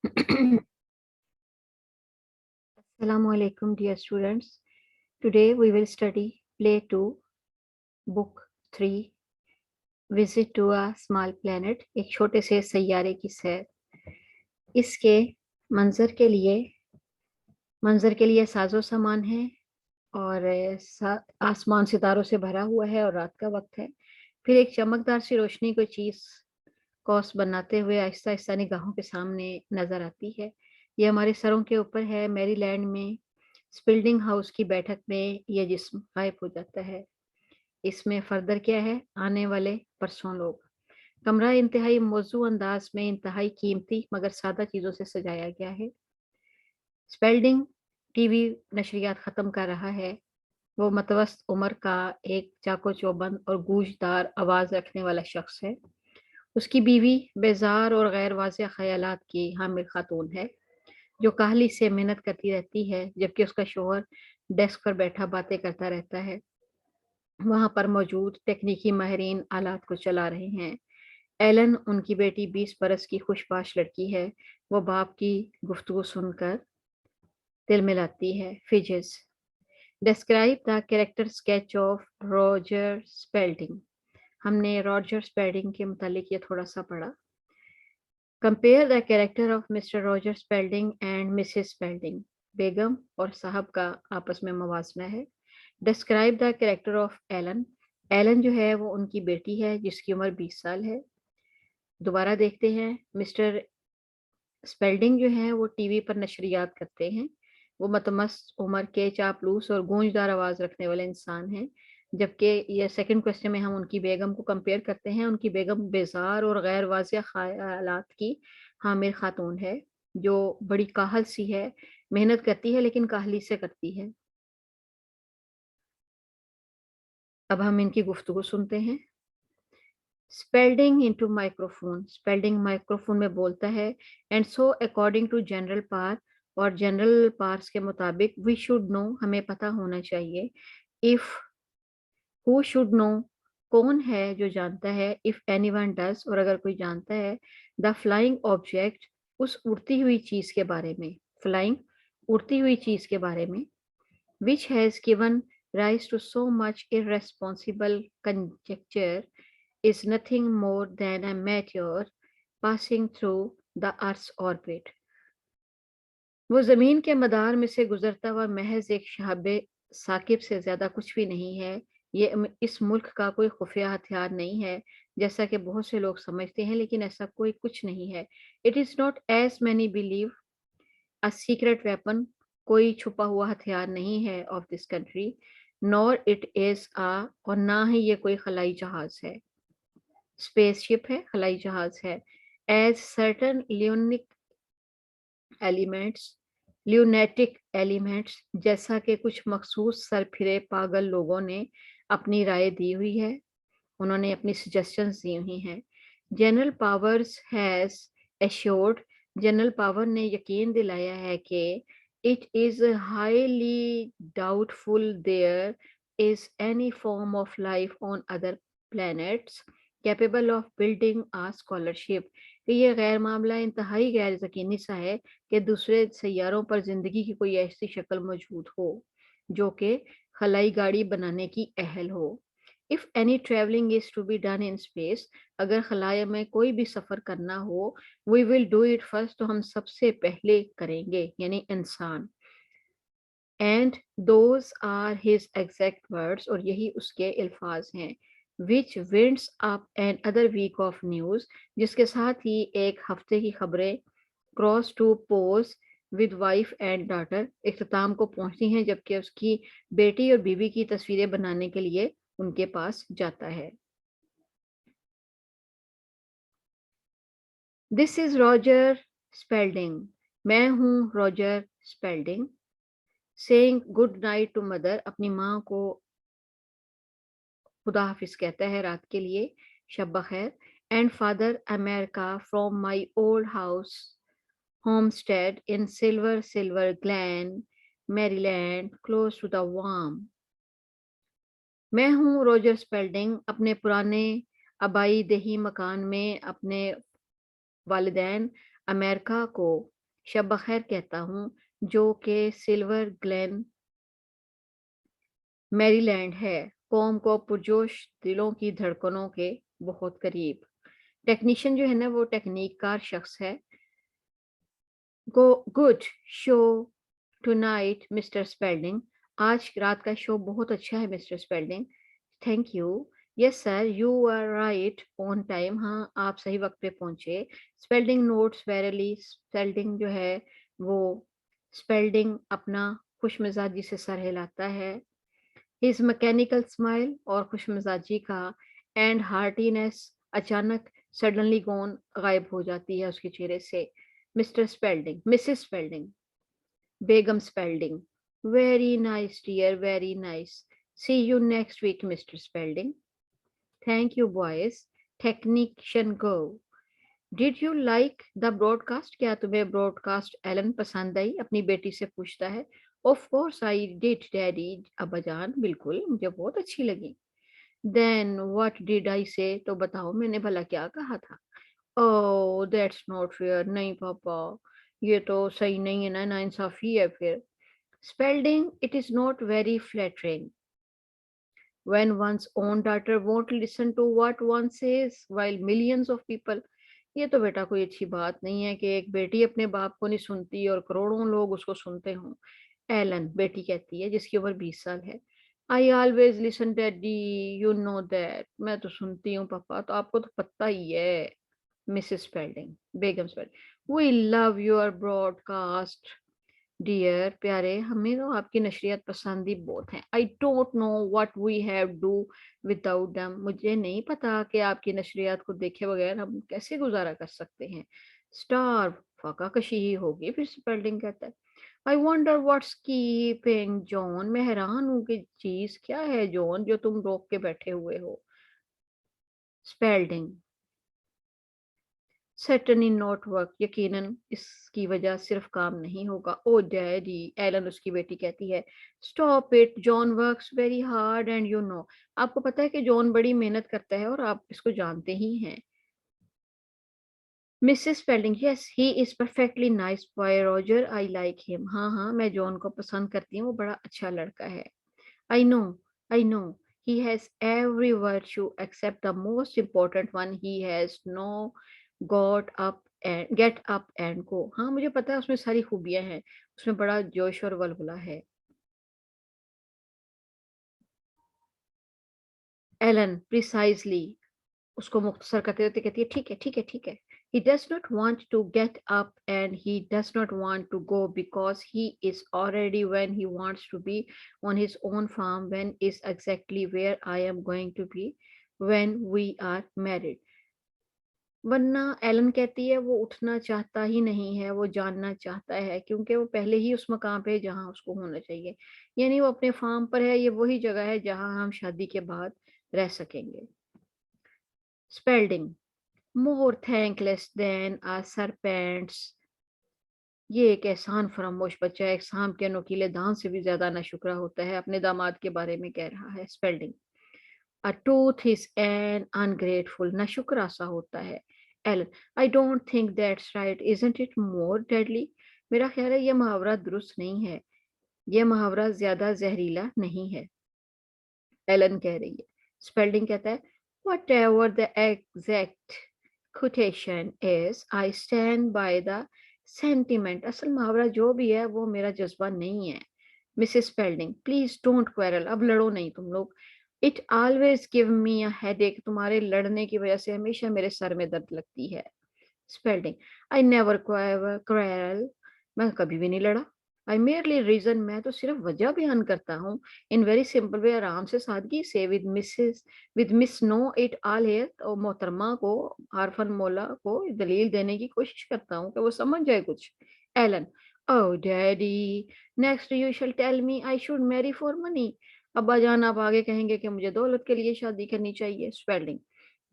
Assalamu alaikum, dear students. Today we will study Play 2, Book 3, Visit to a Small Planet, एक छोटे से सैयारे की सैर। इसके मंजर के लिए साजो सामान है और आसमान सितारों से भरा हुआ है और रात का वक्त है। फिर एक चमकदार सी रोशनी कोई चीज कौस बनाते हुए आहिस्ता आहिस्ता निगाहों के सामने नजर आती है। ये हमारे सरों के ऊपर है। मैरीलैंड में स्पिल्डिंग हाउस की बैठक में यह जिस्म गायब हो जाता है। इसमें फर्दर क्या है? आने वाले परसों लोग। कमरा इंतहाई मौजू अंदाज में इंतहाई कीमती मगर सादा चीजों से सजाया गया है। स्पेल्डिंग टीवी नशरियात खत्म कर रहा है। वो मतवस्त उम्र का एक चाको चौबंद और गूंजदार आवाज रखने वाला शख्स है। उसकी बीवी बेजार और गैर वाज़ेह ख़यालात की हामिल खातून है, जो काहली से मेहनत करती रहती है, जबकि उसका शौहर डेस्क पर बैठा बातें करता रहता है। वहाँ पर मौजूद तकनीकी माहिरीन आलात को चला रहे हैं। एलन, उनकी बेटी 20 बरस की खुशबाश लड़की है। वो बाप की गुफ्तगू सुनकर तिलमिलाती है। फिजिस describe the character sketch of Roger Spalding. हमने रॉजर स्पेल्डिंग के मुतालिक ये थोड़ा सा पढ़ा। Compare the character of Mr Roger Spalding and Mrs Spalding. बेगम और साहब का आपस में मवाजना है। Describe the character of Allen. Allen जो है वो उनकी बेटी है जिसकी उम्र 20 साल है। दोबारा देखते हैं। मिस्टर स्पेल्डिंग जो है वो टीवी पर नशरियात करते हैं। वो मतमस्त उम्र के चापलूस और गूंजदार आवाज रखने वाले इंसान हैं। जबकि ये सेकंड क्वेश्चन में हम उनकी बेगम को कंपेयर करते हैं। उनकी बेगम बेजार और गैर वाज़िया ख़यालात की हामिल खातून है, जो बड़ी काहल सी है, मेहनत करती है लेकिन काहली से करती है। अब हम इनकी गुफ्तगू सुनते हैं। Spalding into microphone. Spalding microphone में बोलता है। And so according to General Par, और जनरल पार्स के मुताबिक वी शुड नो, हमें पता होना चाहिए। इफ हु शुड नो, कौन है जो जानता है। इफ एनीवन डज, और अगर कोई जानता है। द फ्लाइंग ऑब्जेक्ट, उस उड़ती हुई चीज के बारे में। फ्लाइंग, उड़ती हुई चीज के बारे में। which has given rise to so much irresponsible conjecture, is nothing more than a meteor passing through the Earth's orbit. वो ज़मीन के मदार में से गुजरता हुआ महज एक शहाबे साकिब से ज़्यादा कुछ भी नहीं है। ये इस मुल्क का कोई खुफिया हथियार नहीं है, जैसा कि बहुत से लोग समझते हैं, लेकिन ऐसा कोई कुछ नहीं है। It is not as many believe a secret weapon, कोई छुपा हुआ हथियार नहीं है of this country. Nor it is और ना ही ये कोई खलाई जहाज है। स्पेसशिप है, खलाई जहाज है। As certain elements lunatic elements, जैसा कि कुछ मखसूस सरफिरे पागल लोगों ने अपनी राय दी हुई है, उन्होंने अपनी सजेशंस दी हुई हैं। General powers has assured, general power ने यकीन दिलाया है कि it is highly doubtful there is any form of life on other planets capable of building a scholarship, कि ये गैर मामला इंतहाई गैर यकीनी सा है कि दूसरे सैयारों पर जिंदगी की कोई ऐसी शक्ल मौजूद हो जो कि खलाई गाड़ी बनाने की अहल हो। If any travelling is to be done in space, अगर खलाया में कोई भी सफर करना हो, we will do it first, तो हम सबसे पहले करेंगे, यानी इंसान। And those are his exact words, और यही उसके अल्फाज हैं। Which winds up another week of news, जिसके साथ ही एक हफ्ते की खबरें cross to pose with wife and daughter, इख्तिताम को पहुंचती हैं, जबकि उसकी बेटी और बीवी की तस्वीरें बनाने के लिए उनके पास जाता है। दिस इज रॉजर स्पेल्डिंग, मैं हूँ Roger Spalding. Saying good night to mother, अपनी माँ को खुदा हाफिज कहता है रात के लिए, शब बखैर। And father America from my old house homestead in Silver Glen, Maryland, close to the Warm. मैं हूँ रोजर स्पेल्डिंग, अपने पुराने आबाई देही मकान में अपने वालिदैन अमेरिका को शब बखैर कहता हूँ, जो कि सिल्वर ग्लेन मैरीलैंड है, कौम को पुरजोश दिलों की धड़कनों के बहुत करीब। टेक्नीशियन जो है ना वो टेक्नीककार शख्स है। Go good show tonight Mr Spalding. आज रात का शो बहुत अच्छा है Mr Spalding. Thank you. Yes sir, you are right on time. हाँ, आप सही वक्त पे पहुंचे। Spalding notes verily. स्पेल्डिंग जो है वो स्पेल्डिंग अपना खुशमिजाजी से सर हिलाता है। हिज मैकेनिकल स्माइल और खुशमिजाजी का एंड हार्टीनेस अचानक सडनली गॉन गायब हो जाती है उसके चेहरे से। मिस्टर स्पेल्डिंग, मिसेस स्पेल्डिंग, बेगम Spalding, very nice dear, very nice. See you next week Mr Spalding. Thank you boys. Technician go. Did you like the broadcast? क्या तुम्हें ब्रॉडकास्ट एलन पसंद आई? अपनी बेटी से पूछता है। Of course I did daddy. अब्बाजान, बिल्कुल, मुझे बहुत अच्छी लगी। देन व्हाट डिड आई से? तो बताओ मैंने भला क्या कहा था? Oh that's not fair. नहीं पापा, ये तो सही नहीं है ना, नाइंसाफी है फिर। Spalding, it is not very flattering when one's own daughter won't listen to what one says while millions of people। ये तो बेटा कोई अच्छी बात नहीं है कि एक बेटी अपने बाप को नहीं सुनती और करोड़ों लोग उसको सुनते हों। एलन, बेटी कहती है जिसकी उम्र 20 साल है। I always listen daddy, you know that. मैं तो सुनती हूँ पापा, तो आपको तो पता ही है। मिसेस स्पेल्डिंग, बेगम Spelding, we love your broadcast dear प्यारे, हमें तो आपकी नशरियात पसंद ही बहुत हैं। I don't know what we have do without them. मुझे नहीं पता कि आपकी नशरियात को देखे बगैर हम कैसे गुजारा कर सकते हैं। स्टार, फाका कशी ही होगी। फिर स्पेल्डिंग कहता है। I wonder what's keeping John. मैं हैरान हूँ कि चीज क्या है जॉन जो तुम रोक के बैठे हुए हो। Spalding, certainly not work. यकीनन इसकी वजह सिर्फ काम नहीं होगा। ओ डैडी, एलन उसकी बेटी कहती है। Stop it, John works very hard and you know. आपको पता है कि जॉन बड़ी मेहनत करता है और आप इसको जानते ही हैं। Mrs Spalding, yes he is perfectly nice boy Roger, I like him. हाँ हाँ, मैं जॉन को पसंद करती हूँ, वो बड़ा अच्छा लड़का है। I know, I know, he has every virtue except the most important one, he has no got up and get up and go। हाँ, मुझे पता है उसमें सारी खूबियां हैं, उसमें बड़ा जोश और वलवला है। एलन, प्रिसाइजली, उसको मुख्तसर करते हुए कहती है, ठीक है ठीक है ठीक है। He does not want to get up and he does not want to go because he is already when he wants to be on his own farm when is exactly where I am going to be when we are married। वरना Elon कहती है वो उठना चाहता ही नहीं है, वो जानना चाहता है क्योंकि वो पहले ही उस मकाम पे है जहाँ उसको होना चाहिए। यानी वो अपने फार्म पर है, ये वही जगह है जहाँ हम शादी के बाद रह सकेंगे। स्पेल्डिंग, मोर थैंकलेस देन आ सरपेंट्स। ये एक एहसान फरामोश बच्चा है, एक सांप के नुकीले दांत से भी ज्यादा नाशुक्रा होता है। अपने दामाद के बारे में कह रहा है। Spelding, A tooth is an ungrateful, नाशुक्रा सा होता है। Ellen, I don't think that's right, isn't it more deadly? मेरा ख्याल है ये मुहावरा दुरुस्त नहीं है, ये मुहावरा ज्यादा जहरीला नहीं है। एलन कह रही है। स्पेल्डिंग कहता है, whatever the exact quotation is, I stand by the sentiment। असल मुहावरा जो भी है वो मेरा जज्बा नहीं है। Mrs Spalding, please don't quarrel, अब लड़ो नहीं तुम लोग। It always give me a headache, तुम्हारे लड़ने की वजह से हमेशा मेरे सर में दर्द लगती है। स्पेल्डिंग, आई नेवर क्वेरल, मैं कभी भी नहीं लड़ा। आई मेयरली रीजन, मैं तो सिर्फ वजह बयान करता हूँ। इन वेरी सिंपल वे, आराम से सादगी से, with miss know it all here. और मोहतरमा को, आरफन मोला को दलील देने की कोशिश करता हूँ कि वो समझ जाए कुछ। Ellen, oh daddy, next you shall tell me I should marry for money. अब्बा जान आप आगे कहेंगे कि मुझे दौलत के लिए शादी करनी चाहिए। Spelding,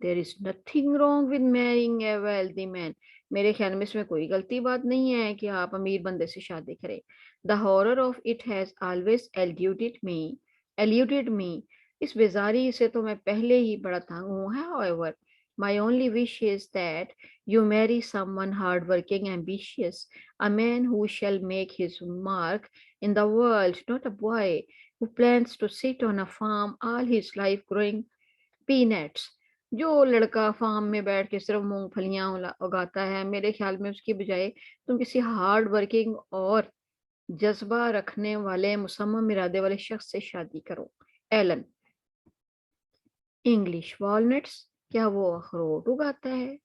there is nothing wrong with marrying a wealthy man. मेरे ख्याल में इसमें कोई गलती बात नहीं है कि आप अमीर बंदे से शादी करें। The horror of it has always eluded me. इस बेजारी से तो मैं पहले ही बड़ा तंग हूँ है। However My only wish is that you marry someone hardworking, ambitious, a man who shall make his mark in the world, not a boy who plans to sit on a farm all his life growing peanuts. जो लड़का farm में बैठ के सिर्फ मूंगफलियां उगाता है, मेरे ख्याल में उसकी बजाय तुम किसी हार्ड वर्किंग और जज्बा रखने वाले मुसम्मम इरादे वाले शख्स से शादी करो। एलन। इंग्लिश वॉलनट्स, क्या वो अखरोट उगाता है?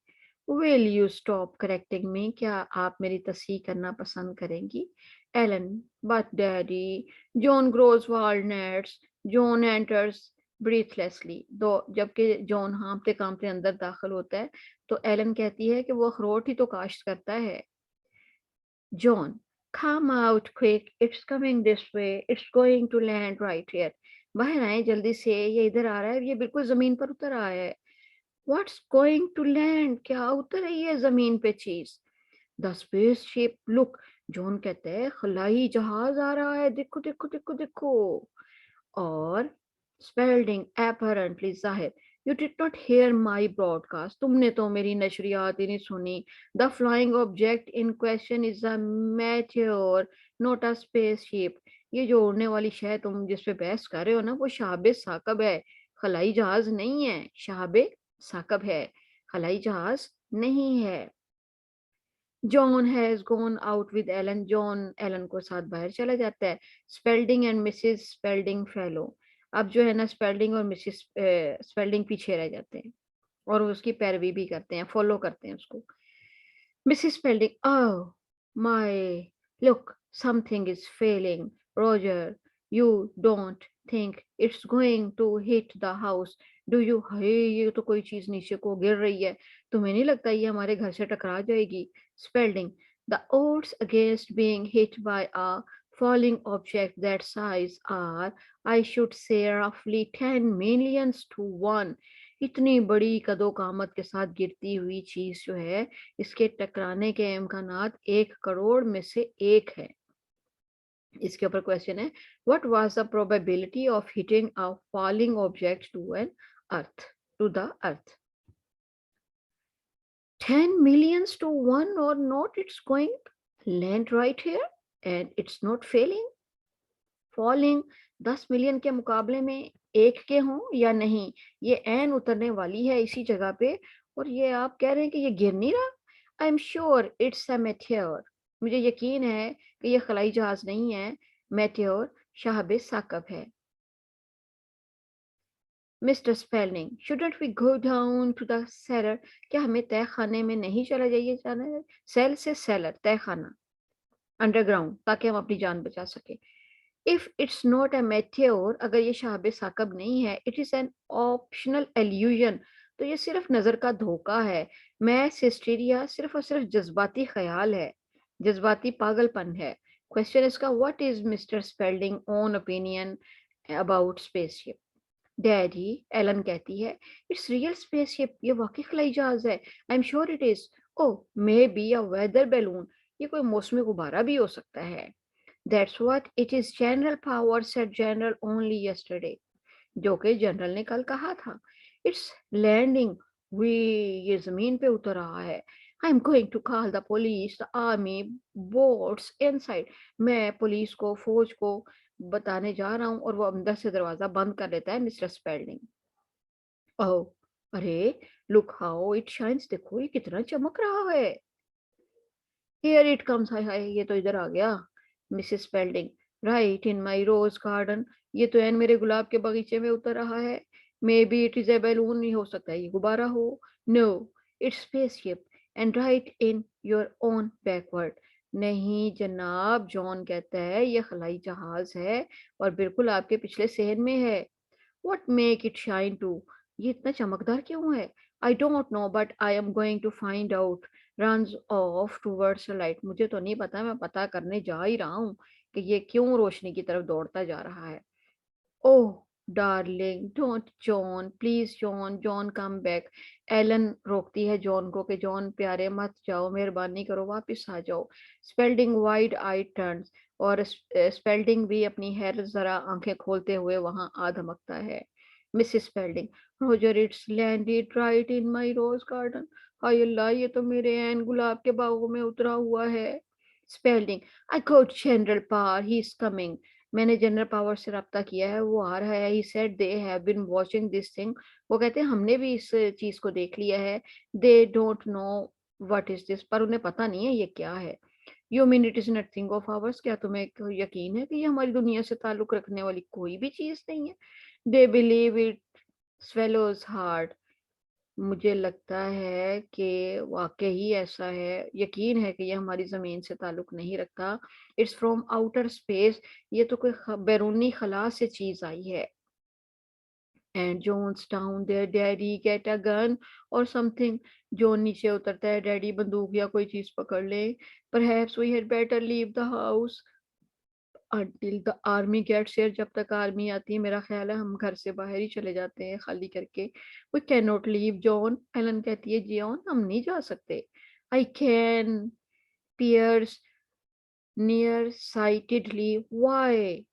Will you stop correcting me, क्या आप मेरी तस्हीह करना पसंद करेंगी? Allen, but daddy, John grows walnuts, John enters breathlessly. Though जबकि जॉन हाँफते कांपते अंदर दाखिल होता है तो एलन कहती है कि वो अखरोट ही तो काश्त करता है। John, come out quick, it's coming this way, it's going to land right here. बाहर आए जल्दी से, ये इधर आ रहा है, ये बिल्कुल जमीन पर उतर आया है। What's going to land? क्या उतर रही है जमीन पे चीज? The spaceship, look, जॉन कहते हैं खलाई जहाज आ रहा है, देखो देखो देखो देखो। और स्पेल्डिंग apparently जाहिर, you did not hear my broadcast, तुमने तो मेरी नशरियात ही नहीं सुनी। The flying object in question is a meteor, not a spaceship. ये जो उड़ने वाली शय तुम जिस पे बहस कर रहे हो ना, वो शहाबे साकब है, खलाई जहाज नहीं है। शहाबे साकब है, खलाई जहाज नहीं है। John has gone out with Ellen, John Ellen को साथ बाहर चला जाता है। Spelding and Mrs Spelding fellow, अब जो है ना स्पेल्डिंग और मिसेस स्पेल्डिंग पीछे रह जाते हैं और उसकी पैरवी भी करते हैं, फॉलो करते हैं उसको। Mrs Spalding, oh my, look, something is falling, Roger, you don't think it's going to hit the house, do you? हाय, ये तो कोई चीज नीचे को गिर रही है, तुम्हें नहीं लगता ये हमारे घर से टकरा जाएगी? Spelling, the odds against being hit by a falling object that size are, I should say, roughly 10 millions to 1. इतनी बड़ी कदो कामत के साथ गिरती हुई चीज जो है, इसके टकराने के इम्कानात 1 करोड़ में से 1 है। इसके ऊपर क्वेश्चन है, what was the probability of hitting a falling object to the earth? 10 millions to 1 or not, it's going to land right here and it's not failing. Falling 10 million के मुकाबले में 1 के हों या नहीं, ये एन उतरने वाली है इसी जगह पे और ये आप कह रहे हैं कि ये गिर नहीं रहा। आई am sure it's a Meteor, मुझे यकीन है कि ये खलाई जहाज नहीं है, मेटेओर शाहब साकब है। Mister spelling, shouldn't we go down to the cellar? क्या हमें तय खाने में नहीं चला जाना है? सेल से सेलर, तय खाना, अंडरग्राउंड, ताकि हम अपनी जान बचा सके। If it's not a meteor, अगर ये शाहब साकब नहीं है, it is an optional illusion, तो ये सिर्फ नजर का धोखा है। मैस हिस्टीरिया सिर्फ और सिर्फ जज्बाती ख्याल है, जज्बाती पागलपन है। क्वेश्चन इसका, what is Mister Spelding own opinion about spaceship? Daddy, Ellen कहती है, इट्स रियल स्पेसशिप, ये वाकई खलाई जहाज है। I am sure it is. Oh maybe a weather balloon, ये कोई मौसमी गुब्बारा भी हो सकता है। That's what it is General Power, said General only yesterday, जो कि जनरल ने कल कहा था। इट्स लैंडिंग, वी, ये जमीन पे उतर रहा है। I am going to call the police, the army, boats inside, मैं पुलिस को, फौज को बताने जा रहा हूँ और वो अंदर से दरवाजा बंद कर लेता है मिस्टर स्पेल्डिंग। ओह, अरे, लुक हाउ इट शाइन्स, देखो ये कितना चमक रहा है। हियर इट कम्स, हाय हाय, ये तो इधर आ गया। Mrs Spelding, right in my rose garden, ये तो एन मेरे गुलाब के बगीचे में उतर रहा है। Maybe it is a balloon, नहीं हो सकता ये गुब्बारा हो। No, it's spaceship and right in your own backward. नहीं जनाब, जॉन कहता है ये खलाई जहाज है और बिल्कुल आपके पिछले सेहन में है। What make it shine to, ये इतना चमकदार क्यों है? I don't know but I am going to find out, runs off towards light, मुझे तो नहीं पता, मैं पता करने जा ही रहा हूँ कि ये क्यों रोशनी की तरफ दौड़ता जा रहा है। Oh darling, don't John, please John, John come back. Allen रोकती है जॉन को कि जॉन प्यारे मत जाओ, मेहरबानी करो वापस आ जाओ। स्पेल्डिंग वाइड आई टर्न्स, और स्पेल्डिंग भी अपनी हैरत जरा आंखें खोलते हुए वहां आ धमकता है। Mrs Spalding, Roger it's landed right in my rose garden. हाय अल्लाह, ये तो मेरे एन गुलाब के बागों में उतरा हुआ है। Spelding, I got General Power, he is coming. मैंने जनरल पावर से राब्ता किया है, वो आ रहा है। He said they have been watching this thing. वो कहते हैं हमने भी इस चीज को देख लिया है। They don't know what is this, पर उन्हें पता नहीं है ये क्या है। You mean it is nothing of hours, क्या तुम्हें यकीन है कि ये हमारी दुनिया से ताल्लुक रखने वाली कोई भी चीज नहीं है। They believe it swallows hard. मुझे लगता है कि वाकई ही ऐसा है, यकीन है कि ये हमारी ज़मीन से ताल्लुक़ नहीं रखता। इट्स फ्रॉम आउटर स्पेस, ये तो कोई बैरूनी खला से चीज़ आई है। And Jones down there daddy get a gun और समथिंग। जॉन नीचे उतरता है, डैडी बंदूक या कोई चीज़ पकड़ ले। Perhaps we had better leave the house until the army gets here. जब तक आर्मी आती है मेरा ख्याल है हम घर से बाहर ही चले जाते हैं खाली करके। We can not leave John, Allen कहती है जॉन हम नहीं जा सकते। I can, peers near sightedly, why,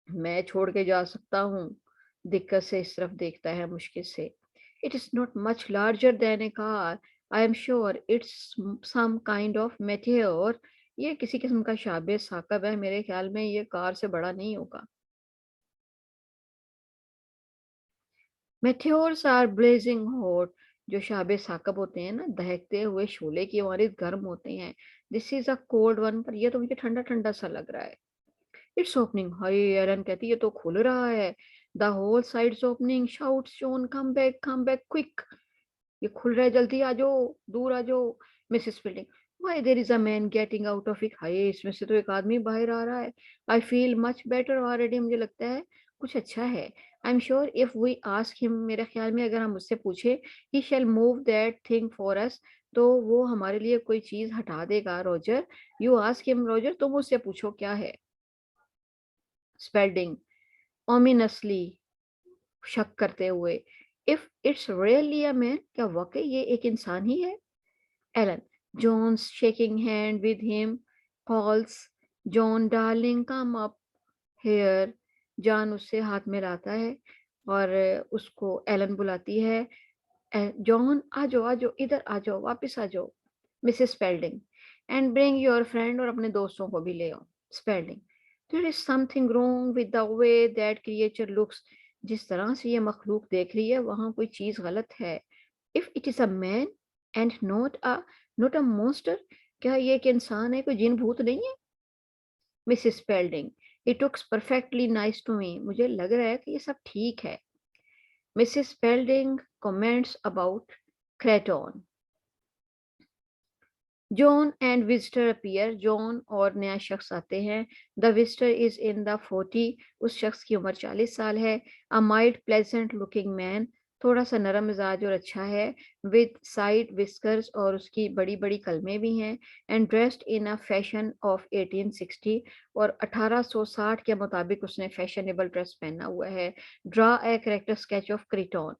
मैं छोड़ के जा सकता हूँ। दिक्कत से इस तरफ देखता है मुश्किल से। It is not much larger than a car, I am sure it's some kind of meteor. ये किसी किस्म का शाबे साकब है, मेरे ख्याल में ये कार से बड़ा नहीं होगा। मेटेओर्स आर ब्लेजिंग हॉट। जो शाबे साकब होते हैं ना, दहकते हुए शोले की मारित गर्म होते हैं। This is a cold one, पर ये तो मुझे ठंडा ठंडा सा लग रहा है। इट्स ओपनिंग, हाय एरन कहती है ये तो खुल रहा है। The whole sides opening, shouts John come back quick. ये खुल रहा है, जल्दी आ जाओ, दूर आ जाओ। Mrs Fielding, why there is a man getting out of it, हाय इसमें से तो एक आदमी बाहर आ रहा है। I feel much better already, मुझे लगता है कुछ अच्छा है। I am sure if we ask him, मेरे ख्याल में अगर हम उससे पूछे, he shall move that thing for us, तो वो हमारे लिए कोई चीज हटा देगा। Roger, you ask him, Roger तुम उससे पूछो क्या है। स्पेल्डिंग, ओमिनसली, शक करते हुए। If it's really a man, क्या वाकई ये एक इंसान ही है। Ellen, John's shaking hand with him, calls John darling come up here. John उससे हाथ मिलाता है और उसको एलन बुलाती है। जॉन आ जाओ इधर आ जाओ, वापस आ जाओ। Mrs Spelding, and bring your friend, और अपने दोस्तों को भी ले आओ। Spelding, there is something wrong with the way that creature looks. जिस तरह से ये मखलूक देख रही है वहां कोई चीज गलत है। If it is a man and not a monster, क्या ये एक इंसान है, कोई जिन भूत नहीं है। Mrs Spelding, it looks perfectly nice to me, मुझे लग रहा है कि ये सब ठीक है। Mrs Spelding comments about Kreton. John and visitor appear, John और नया शख्स आते हैं। The visitor is in the 40, उस शख्स की उम्र 40 साल है। A mild pleasant looking man, थोड़ा सा नरम मिजाज और अच्छा है। विद साइड विस्कर्स, और उसकी बड़ी बड़ी कलमें भी हैं। And dressed in a fashion of 1860, और 1860 के मुताबिक उसने फैशनेबल ड्रेस पहना हुआ है। Draw a character sketch of Crichton.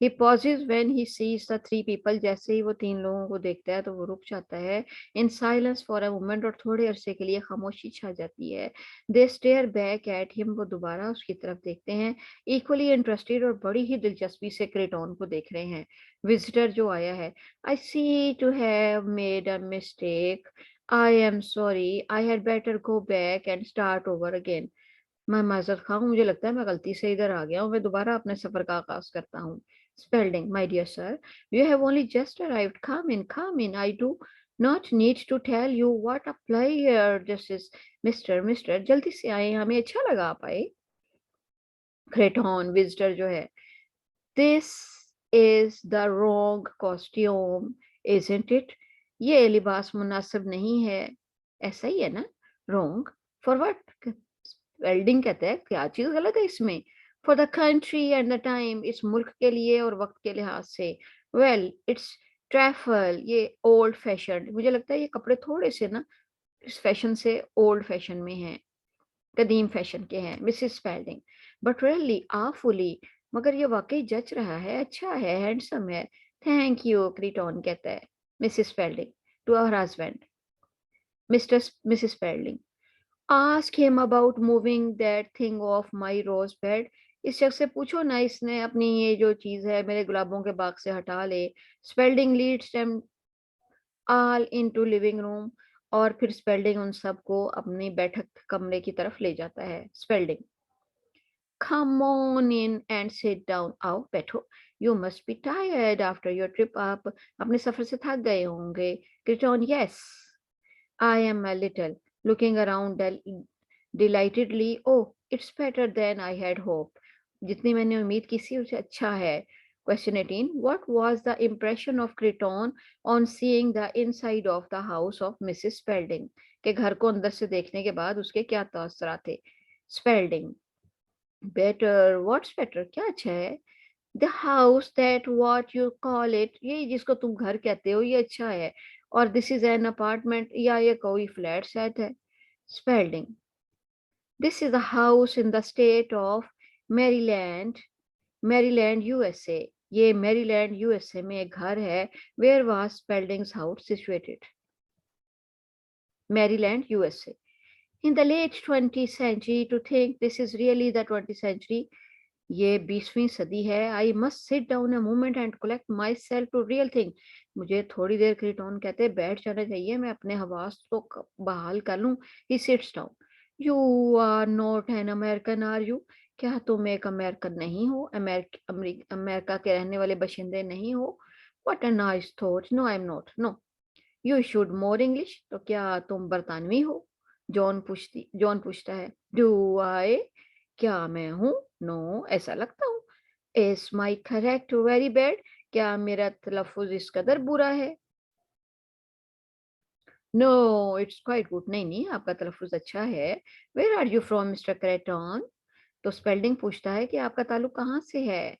He pauses when he sees the three people, जैसे ही वो तीन लोगों को देखता है तो वो रुक जाता है। In silence for a moment, और थोड़े अरसे के लिए खामोशी छा जाती है। They stare back at him, वो दोबारा उसकी तरफ देखते हैं। Equally interested, और बड़ी ही दिलचस्पी से क्रेटॉन को देख रहे हैं। विजिटर जो आया है, I see to have made a mistake. I am sorry. I had better go back and start over again. मैं माज़रत ख़्वाह हूँ, मुझे लगता है मैं गलती से इधर आ गया हूँ, मैं दोबारा अपने सफ़र का आगाज़ करता हूँ। Spelding, my dear sir, you have only just arrived, come in, I do not need to tell you what a player this is. Mister, जल्दी से आएँ, हमें अच्छा लगा आप आए। क्रेटॉन, विज़िटर जो है, this is the wrong costume, isn't it? ये लिबास मुनासिब नहीं है, ऐसा ही है ना? Wrong for what? वेल्डिंग कहते हैं क्या चीज गलत है इसमें। For the country and the time, इस मुल्क के लिए और वक्त के लिहाज से। वेल इट्स ट्रैफल, ये ओल्ड फैशन, मुझे लगता है ये कपड़े थोड़े से ना इस फैशन से ओल्ड फैशन में हैं, कदीम फैशन के हैं। Mrs Spalding, but really fully, मगर ये वाकई जच रहा है, अच्छा है, हैंडसम है। थैंक यू, क्रीटॉन कहता है। Mrs Spelding to our husband, Mrs Spelding, ask him about moving that thing off my rose bed. इस शख्स से पूछो ना, इसने अपनी ये जो चीज़ है मेरे गुलाबों के बाग से हटा ले। Spelding leads them all into living room, और फिर स्पेल्डिंग उन सबको अपनी बैठक कमरे की तरफ ले जाता है। Spalding, come on in and sit down. आओ बैठो। You must be tired after your trip up. अपने सफर से थक गए होंगे। Kriton, yes, I am a little. Looking around delightedly. Oh, it's better than I had hoped. जितनी मैंने उम्मीद की थी उससे अच्छा है। Question 18. What was the impression of Kriton on seeing the inside of the house of Mrs. Spalding? के घर को अंदर से देखने के बाद उसके क्या तासुरात थे? Spalding. बेटर, व्हाट्स बेटर, क्या अच्छा है? The house that what you call it, ये जिसको तुम घर कहते हो ये अच्छा है, और दिस इज एन अपार्टमेंट, या ये कोई फ्लैट शायद है। Spelding, this is the house in the state of Maryland, Maryland USA, ये मैरीलैंड यूएसए में एक घर है। Where was Spelding's house situated? Maryland USA. In the late 20th century, to think this is really the 20th century, ये 20वीं सदी है। I must sit down a moment and collect myself to real thing, मुझे थोड़ी देर क्रिटोन कहते हैं बैठ जाना चाहिए, मैं अपने हवास को बहाल कर लूं। He sits down. You are not an American are you, क्या तुम एक अमेरिकन नहीं हो? अमेरिका के रहने वाले बाशिंदे नहीं हो? What a nice thought. No I am not. No, you should more English, तो क्या तुम बरतानवी हो? जॉन पूछता है। डू आई, क्या मैं हूँ? नो, ऐसा लगता हूँ। Is my correct very bad, क्या मेरा तलफ़ुज़ इस कदर बुरा है? नो, इट्स क्वाइट गुड, नहीं नहीं आपका तलफ़ुज़ अच्छा है। Where are you from Mister Kreton? तो स्पेल्डिंग पूछता है कि आपका ताल्लुक कहाँ से है?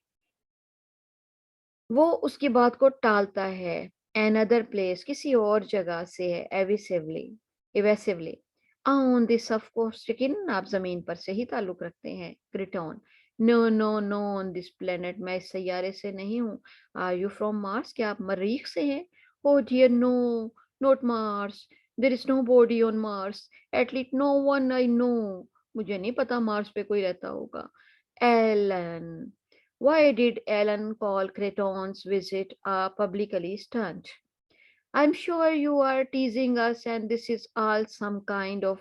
वो उसकी बात को टालता है। अनदर प्लेस, किसी और जगह से है। Evasively, evasively. On this of course, लेकिन आप जमीन पर से ही ताल्लुक रखते हैं। Kreton, no no no, on this planet, मैं इस सैयारे से नहीं हूँ। आर यू फ्रॉम मार्स, क्या आप मरीख से हैं? Oh dear no, not Mars, there is nobody on Mars, at least no one I know, मुझे नहीं पता मार्स पे कोई रहता होगा। Ellen, why did Alan call Creton's visit a publicly stunt? I'm sure you are teasing us and this is all some kind of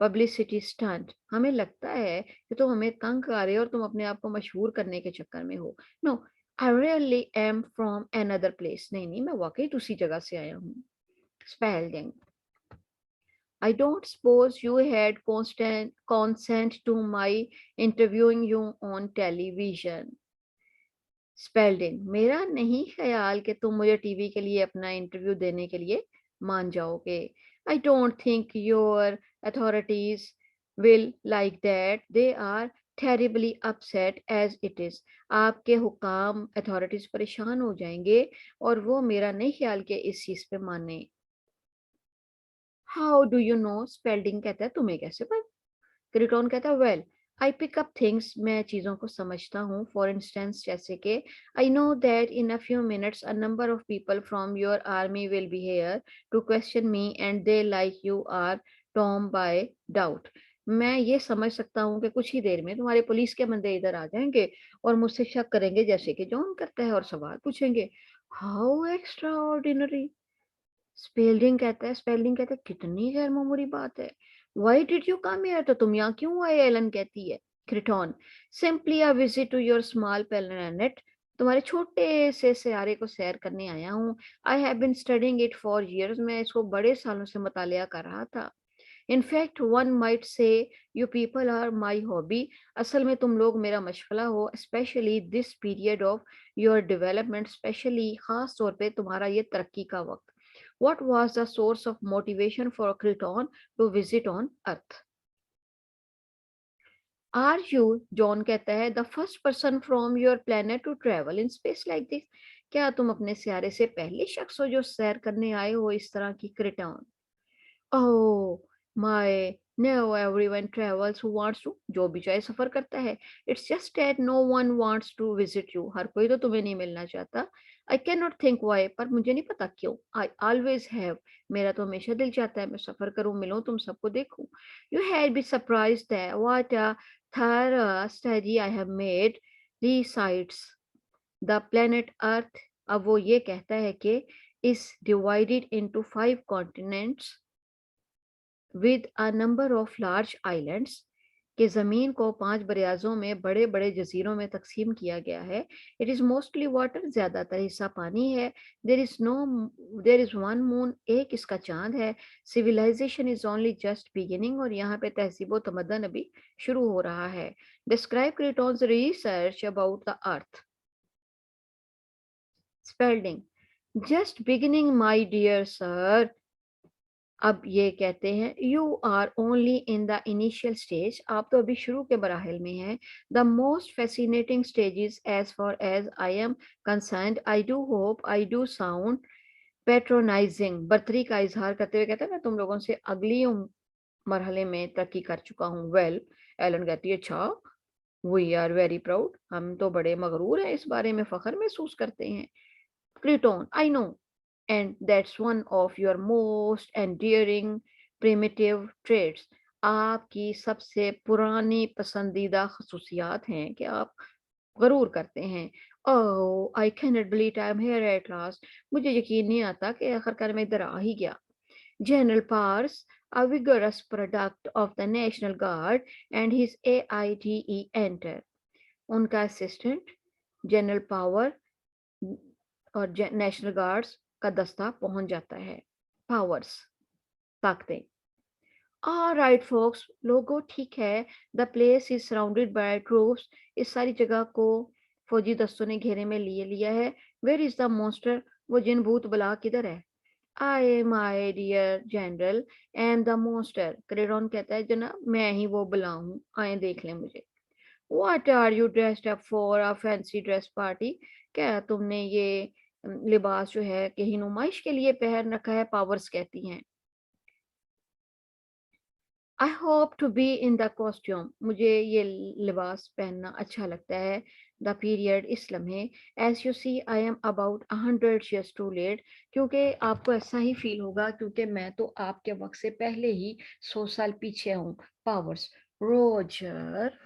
publicity stunt. हमें लगता है कि तुम हमें तंग कर रहे हो और तुम अपने आप को मशहूर करने के चक्कर में हो। No, I really am from another place. नहीं नहीं, मैं वाकई दूसरी जगह से आया हूँ। Spalding. I don't suppose you had consent to my interviewing you on television. Spalding, मेरा नहीं ख्याल कि तुम मुझे टीवी के लिए अपना इंटरव्यू देने के लिए मान जाओगे। I don't think your authorities will like that, they are terribly upset as it is, आपके हुकाम अथॉरिटीज परेशान हो जाएंगे और वो मेरा नहीं ख्याल कि इस चीज पे माने। How do you know? Spelding कहता है तुम्हें कैसे पता? क्रिटोन कहता है well, I pick up things, मैं चीज़ों को समझता हूँ। फॉर इंस्टेंस, जैसे कि I know that in a few minutes a number of people from your army will be here to question me and they like you are tom by doubt. मैं ये समझ सकता हूँ कि कुछ ही देर में तुम्हारे पुलिस के बंदे इधर आ जाएंगे और मुझसे शक करेंगे जैसे कि जॉन करता है, और सवाल पूछेंगे। हाउ एक्स्ट्रा ऑर्डिनरी, स्पेलिंग कहता है कितनी गैर मामूली बात है। Why did you come here, तो तुम यहाँ क्यों आए? एलन कहती है। Kreton, simply a visit to your small planet, तुम्हारे छोटे से सियारे को सैर करने आया हूँ। I have been studying it for years, मैं इसको बड़े सालों से मुतालिया कर रहा था। In fact one might say you people are my hobby, असल में तुम लोग मेरा मशगला हो, especially this period of your development, specially खास तौर पे तुम्हारा ये तरक्की का वक्त। What was the source of motivation for Kryton to visit on Earth? Are you, John कहता है, the first person from your planet to travel in space like this? क्या तुम अपने सियारे से पहले शख्स हो जो सैर करने आए हो इस तरह की? क्रिटॉन, Oh my, no everyone travels who wants to, जो भी चाहे सफर करता है। It's just that no one wants to visit you, हर कोई तो तुम्हें नहीं मिलना चाहता। I can not think Y, पर मुझे नहीं पता क्यों। आई ऑलवेज हैव, मेरा तो हमेशा दिल चाहता है मैं सफर करूं, मिलूं, तुम सबको देखूं। You had be surprise that what a thorough study I have made resides the planet earth. अब वो ये कहता है कि is divided into 5 continents with a number of large islands, कि ज़मीन को 5 बरियाज़ों में बड़े-बड़े जज़ीरों में तक़सीम किया गया है। इट इज़ मोस्टली वाटर, ज़्यादातर हिस्सा पानी है। देयर इज़ वन मून, एक इसका चाँद है। Civilisation is only just beginning, और यहाँ पे तहज़ीब व तमद्दन अभी शुरू हो रहा है। Describe Kreton's research about the earth. Spelding, just beginning my dear sir. अब ये कहते हैं you are only in the initial stage, आप तो अभी शुरू के मराहल में हैं। The most fascinating stages as far as I am concerned. I do hope I do sound patronising, बर्तरी का इजहार करते हुए कहते हैं मैं तुम लोगों से अगली मरहले में तरक्की कर चुका हूँ। वेल, एलन कहती है अच्छा, वी आर वेरी प्राउड, हम तो बड़े मगरूर हैं, इस बारे में फख्र महसूस करते हैं। Creton, I know, and that's one of your most endearing primitive traits. आपकी सबसे पुरानी पसंदीदा खसूसियात हैं कि आप गरूर करते हैं। Oh, I cannot believe I am here at last, मुझे यकीन नहीं आता कि आखिरकार मैं इधर आ ही गया। General Powers, a vigorous product of the National Guard, and his AIDE enter. उनका असिस्टेंट जनरल पावर और नेशनल गार्ड्स का दस्ता पहुंच जाता है। पावर्स, ताकतें। राइट फोक्स, लोगो ठीक है। The place is surrounded by troops, इस सारी जगह को फौजी दस्तों ने घेरे में लिए लिया है। वेयर इज द मॉन्स्टर, वो जिन भूत बला किधर है। I my dear general am the monster, Kreton कहता है जनाब मैं ही वो बला हूँ, आए देख लें मुझे। What are you dressed up for a fancy dress party, क्या तुमने ये लिबास जो है कहीं नुमाइश के लिए पहन रखा है। पावर्स कहती हैं I hope to be in the costume, मुझे ये लिबास पहनना अच्छा लगता है। द पीरियड, इस लम्हे। As you see I am about 100 years too late, क्योंकि आपको ऐसा ही फील होगा क्योंकि मैं तो आपके वक्त से पहले ही 100 साल पीछे हूँ। Powers, Roger,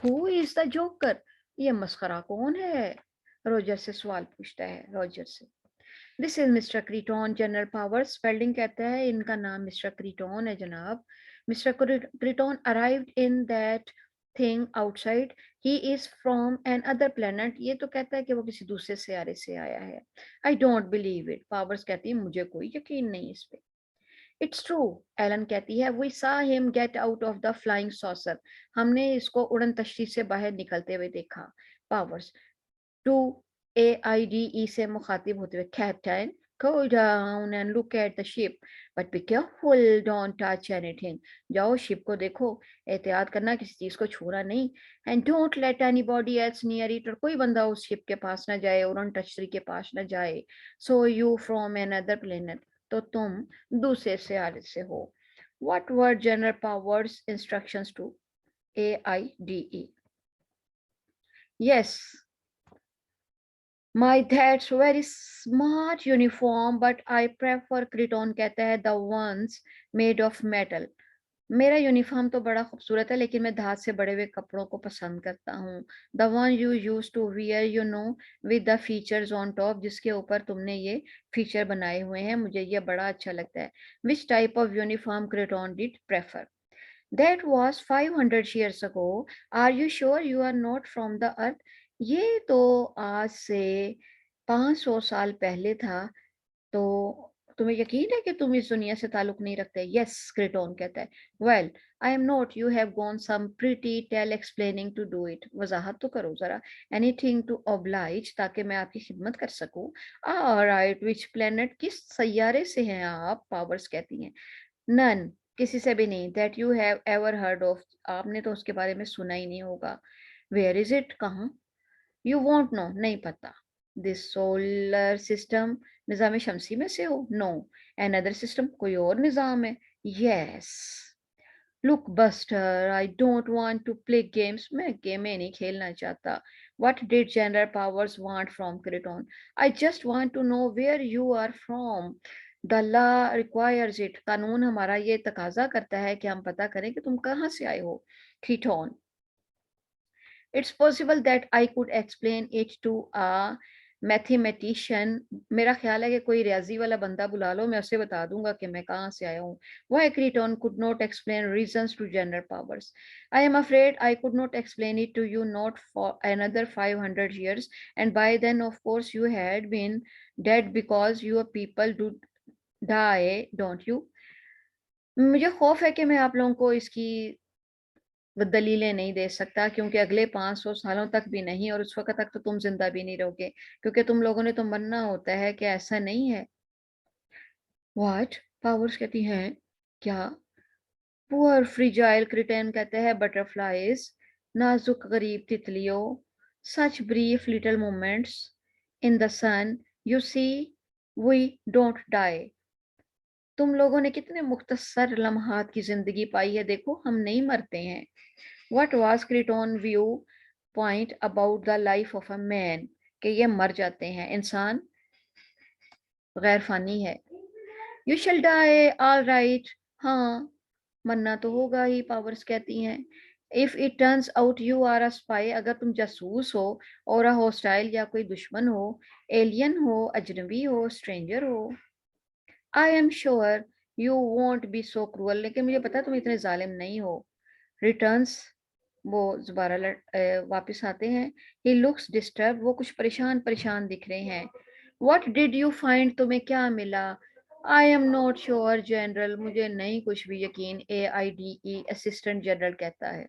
who is the joker, ये मस्खरा कौन है। रोजर से सवाल पूछता है, रोजर से। This is Mr Kreton, general Power. Spelding कहता है इनका नाम मिस्टर क्रीटॉन है जनाब। Mr Kreton arrived in that thing outside, he is from another planet, ये तो कहता है कि वो किसी दूसरे सियारे से आया है। I don't believe it, powers कहती है मुझे कोई यकीन नहीं इस पे। इट्स ट्रू, एलन कहती है, we saw him get out of the flying saucer, हमने इसको उड़न तश्ती से बाहर निकलते हुए देखा। पावर्स, टू AIDE से मुखातिब होते हुए, captain go down and look at the ship but be careful, don't touch anything, जाओ शिप को देखो, एहतियात करना किसी चीज को छूना नहीं। and don't let anybody else near it, और कोई बंदा उस शिप के पास ना जाए, उड़न तश्तरी के पास ना जाए। so you from another planet, तो तुम दूसरे सियारे से हो। what were general powers instructions to AIDE? yes, My that's very smart uniform, but I prefer, क्रिटॉन कहता है, the ones made of metal. मेरा यूनिफॉर्म तो बड़ा खूबसूरत है लेकिन मैं धात से बड़े हुए कपड़ों को पसंद करता हूँ। The one you used to wear, you know, with the features on top, जिसके ऊपर तुमने ये फीचर बनाए हुए हैं, मुझे ये बड़ा अच्छा लगता है। Which type of uniform क्रिटॉन did prefer? That was 500 years ago. Are you sure you are not from the earth? ये तो आज से 500 साल पहले था, तो तुम्हें यकीन है कि तुम इस दुनिया से ताल्लुक नहीं रखते। यस, क्रिटोन कहता है। Well, I am not, you have gone some pretty tell explaining to do it, वजाहत तो करो जरा। एनीथिंग टू ऑब्लाइज, ताकि मैं आपकी खिदमत कर सकूं। राइट, विच प्लेनेट, किस सैयारे से हैं आप। पावर्स कहती हैं नन, किसी से भी नहीं। That you have ever heard of, आपने तो उसके बारे में सुना ही नहीं होगा। वेयर इज इट, कहाँ। यू वॉन्ट नो, नहीं पता। दिस सोलर सिस्टम, निज़ाम शमसी में से हो। नो, एन अदर सिस्टम, कोई और निज़ाम है। Yes. Look buster, I don't want to play games, मैं गेमें नहीं खेलना चाहता। What did General Powers want from Kryton? I just want to know where you are from. The law requires it. कानून हमारा ये तकाजा करता है कि हम पता करें कि तुम कहाँ से आए हो. Kryton. It's possible that I could explain it to a mathematician. मेरा ख्याल है कि कोई रियाजी वाला बंदा बुला लो, मैं उसे बता दूंगा कि मैं कहाँ से आया हूँ. Why Kryton could not explain reasons to General Powers? I am afraid I could not explain it to you not for another 500 years, and by then, of course, you had been dead because your people do die, don't you? मुझे खौफ है कि मैं आप लोगों को इसकी वो दलीलें नहीं दे सकता, क्योंकि अगले 500 सालों तक भी नहीं, और उस वक़्त तक तो तुम ज़िंदा भी नहीं रहोगे, क्योंकि तुम लोगों ने तो मरना होता है कि ऐसा नहीं है। व्हाट? पावर्स कहती हैं, क्या? पुअर फ्रिजाइल क्रिटेन कहते हैं, बटरफ्लाइज, नाजुक गरीब तितलियों, such brief little moments in the sun, you see, we don't die. तुम लोगों ने कितने मुख्तसर लम्हात की जिंदगी पाई है, देखो हम नहीं मरते हैं। What was Crichton viewpoint about the life of a man? कि ये मर जाते हैं, इंसान गैर फानी है। You shall die, all right. हाँ, मरना तो होगा ही, पावर्स कहती हैं। If it turns out you are a spy, अगर तुम जासूस हो, और अ हॉस्टाइल, या कोई दुश्मन हो, एलियन हो, अजनबी हो, स्ट्रेंजर हो। आई am sure you won't be so cruel, लेकिन मुझे पता है तुम इतने जालिम नहीं हो। रिटर्न्स, वो दोबारा वापस आते हैं। ही लुक्स डिस्टर्ब, वो कुछ परेशान परेशान दिख रहे हैं। व्हाट डिड यू फाइंड, तुम्हें क्या मिला? आई एम नॉट श्योर जनरल, मुझे नहीं कुछ भी यकीन, AIDE असिस्टेंट जनरल कहता है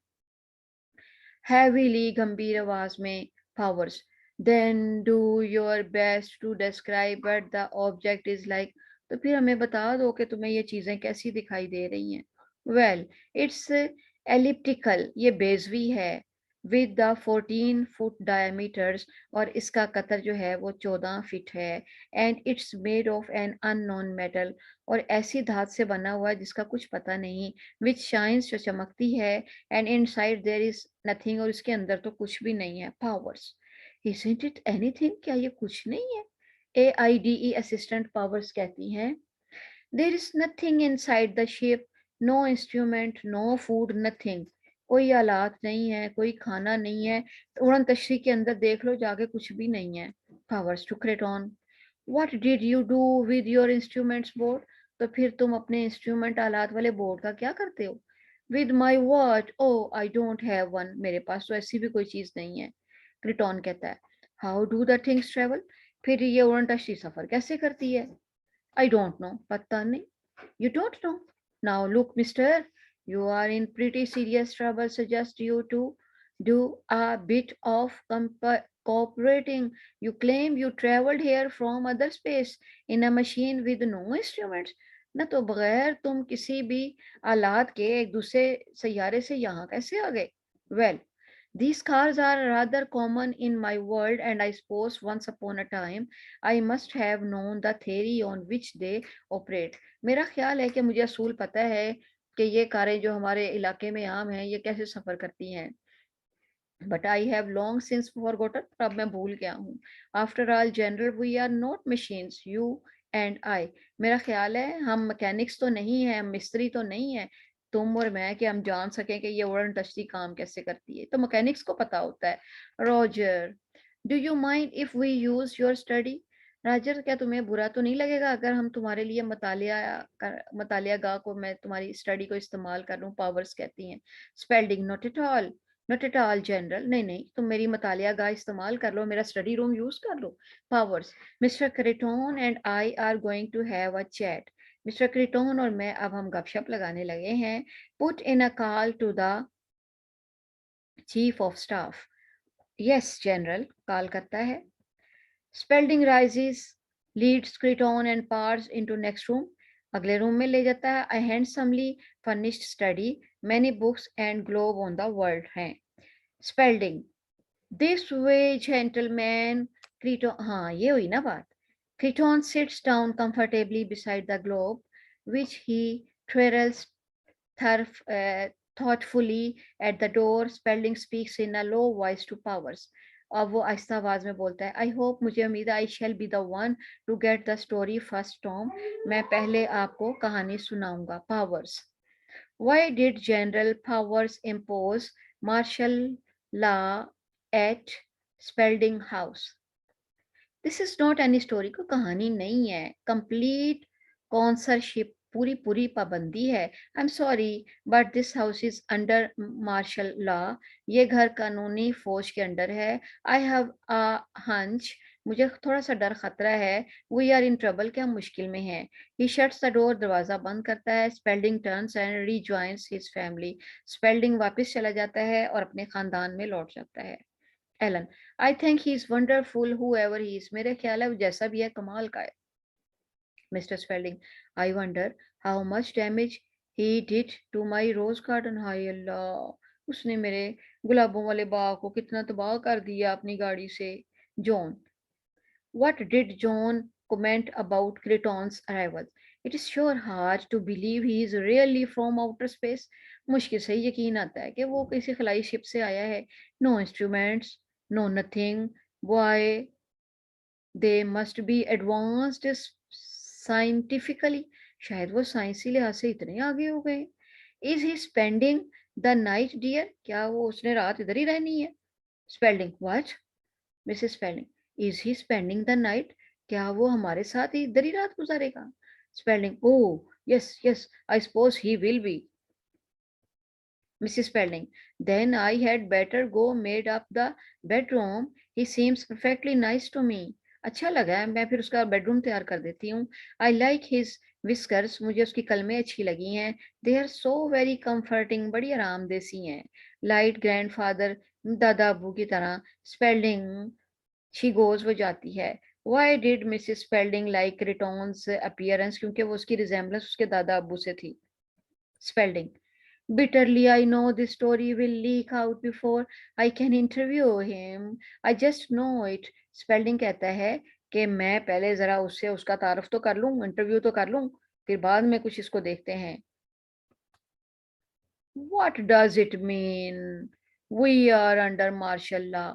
हैवीली, गंभीर आवाज में। Powers, then do your best to describe what the object is like, तो फिर हमें बता दो कि तुम्हें ये चीजें कैसी दिखाई दे रही हैं। वेल, इट्स एलिप्टिकल, ये बेजवी है, विद द 14 फुट डायमीटर्स, और इसका कतर जो है वो 14 फीट है। And it's made of an unknown metal, और ऐसी धात से बना हुआ है जिसका कुछ पता नहीं, विच शाइन्स, जो चमकती है, and inside there is nothing, और इसके अंदर तो कुछ भी नहीं है। पावर्स, इजंट इट एनीथिंग, क्या ये कुछ नहीं है? AIDE असिस्टेंट पावर्स कहती हैं, there is nothing inside the ship, no instrument, no food, nothing. कोई आलात नहीं है, कोई खाना नहीं है, उड़न तश्री के अंदर देख लो जाके, कुछ भी नहीं है। Powers to Kreton, what did you do with your instruments board, तो फिर तुम अपने इंस्ट्रूमेंट आलात वाले बोर्ड का क्या करते हो? With my what, oh I don't have one, मेरे पास तो ऐसी भी कोई चीज नहीं है। क्रिटॉन कहता है, how do the things travel, फिर ये उड़न तश्री सफर कैसे करती है? I don't know, पता नहीं। You don't know. Now look, mister, you are in pretty serious trouble. Suggest you to do a bit of cooperating. You claim you traveled here from other space in a machine with no instruments. ना तो बगैर तुम किसी भी आलात के एक दूसरे सैयारे से यहाँ कैसे आ गए? Well, these cars are rather common in my world, and I suppose once upon a time I must have known the theory on which they operate. मेरा ख्याल है कि मुझे असूल पता है कि ये कारें जो हमारे इलाके में आम हैं, ये कैसे सफ़र करती हैं। But I have long since forgotten, अब मैं भूल गया हूँ। After all, General, we are not machines, you and I. मेरा ख्याल है हम मैकेनिक्स तो नहीं है, हम मिस्त्री तो नहीं है, तुम और मैं, कि हम जान सकें कि ये उड़न तश्ती काम कैसे करती है, तो मैकेनिक्स को पता होता है। Roger, do you mind if we use your study? Roger, क्या तुम्हें बुरा तो नहीं लगेगा अगर हम तुम्हारे लिए मतालिया गाह को, मैं तुम्हारी स्टडी को इस्तेमाल कर लूँ? पावर्स कहती हैं, Spalding, not at all, not at all general, नहीं नहीं, तुम मेरी मतालिया गाह इस्तेमाल कर लो, मेरा स्टडी रूम यूज कर लो। Powers, Mr Kreton and I are going to have a chat. Mr Kreton और मैं अब हम गपशप लगाने लगे हैं। Put in a call to the chief of staff. Yes general, call करता है। Spelding rises, leads Kreton and Powers into next room, अगले रूम में ले जाता है। A handsomely furnished study, many books and globe on the world हैं। Spelding, this way gentleman, Kreton, हाँ ये हुई ना बात। Kreton sits down comfortably beside the globe, which he twirls thoughtfully at the door. Spelling speaks in a low voice to Powers. अब वो आहिस्ता आवाज में बोलता है, आई होप, मुझे उम्मीद है, I shall be the one to get the story first Tom, मैं पहले आपको कहानी सुनाऊंगा। Powers, why did general Powers impose martial law at Spelding house? This is not any story, को कहानी नहीं है, कंप्लीट कॉन्सरशिप, पूरी पूरी पाबंदी है। I am sorry but this house is under martial law, ये घर कानूनी फौज के अंडर है। आई हैव अ हंच, मुझे थोड़ा सा डर खतरा है। वी आर इन ट्रबल, क्या मुश्किल में है। ही शट्स द डोर, दरवाजा बंद करता है। Spelding turns and rejoins his family, Spelding वापस चला जाता है और अपने खानदान में लौट जाता है। Ellen, I think he is wonderful however he is, मेरे ख्याल है वो जैसा भी है कमाल का है। Mr Spelding, I wonder how much damage he did to my rose garden, हाय अल्लाह, उसने मेरे गुलाबों वाले बाग को कितना तबाह कर दिया अपनी गाड़ी से। John, what did John comment about Kryton's arrival? It is sure hard to believe he is really from outer space. मुश्किल से ही यकीन आता है कि वो किसी खलाई शिप से आया है। No instruments, no nothing. Why, they must be advanced scientifically. शायद वो साइंसी लिहाज से इतने आगे हो गए। Is he spending the night, dear? क्या वो उसने रात इधर ही रहनी है? Spelling, what? Mrs Spelding, is he spending the night? क्या वो हमारे साथ ही इधर ही रात गुजारेगा? Spelding, oh yes yes, I suppose he will be. Mrs Spelding, then I had better go made up the bedroom, he seems perfectly nice to me. अच्छा लगा है, मैं फिर उसका बेडरूम तैयार कर देती हूँ। आई लाइक हिज विस्कर्स, मुझे उसकी कलमें अच्छी लगी हैं। They are so very comforting, बड़ी आरामदेह सी हैं। लाइट ग्रैंडफादर, दादा अबू की तरह। स्पेल्डिंग, शी गोज, वो जाती है। Why did Mrs Spalding like returns appearance, क्योंकि वो उसकी रिजेम्बलेंस उसके दादा अब्बू से थी। Spalding, bitterly I know this story will leak out before I can interview him, I just know it। Spalding कहता है कि मैं पहले जरा उससे उसका तारफ तो कर लूं, इंटरव्यू तो कर लूं, फिर बाद में कुछ इसको देखते हैं। What does it mean? We are under martial law।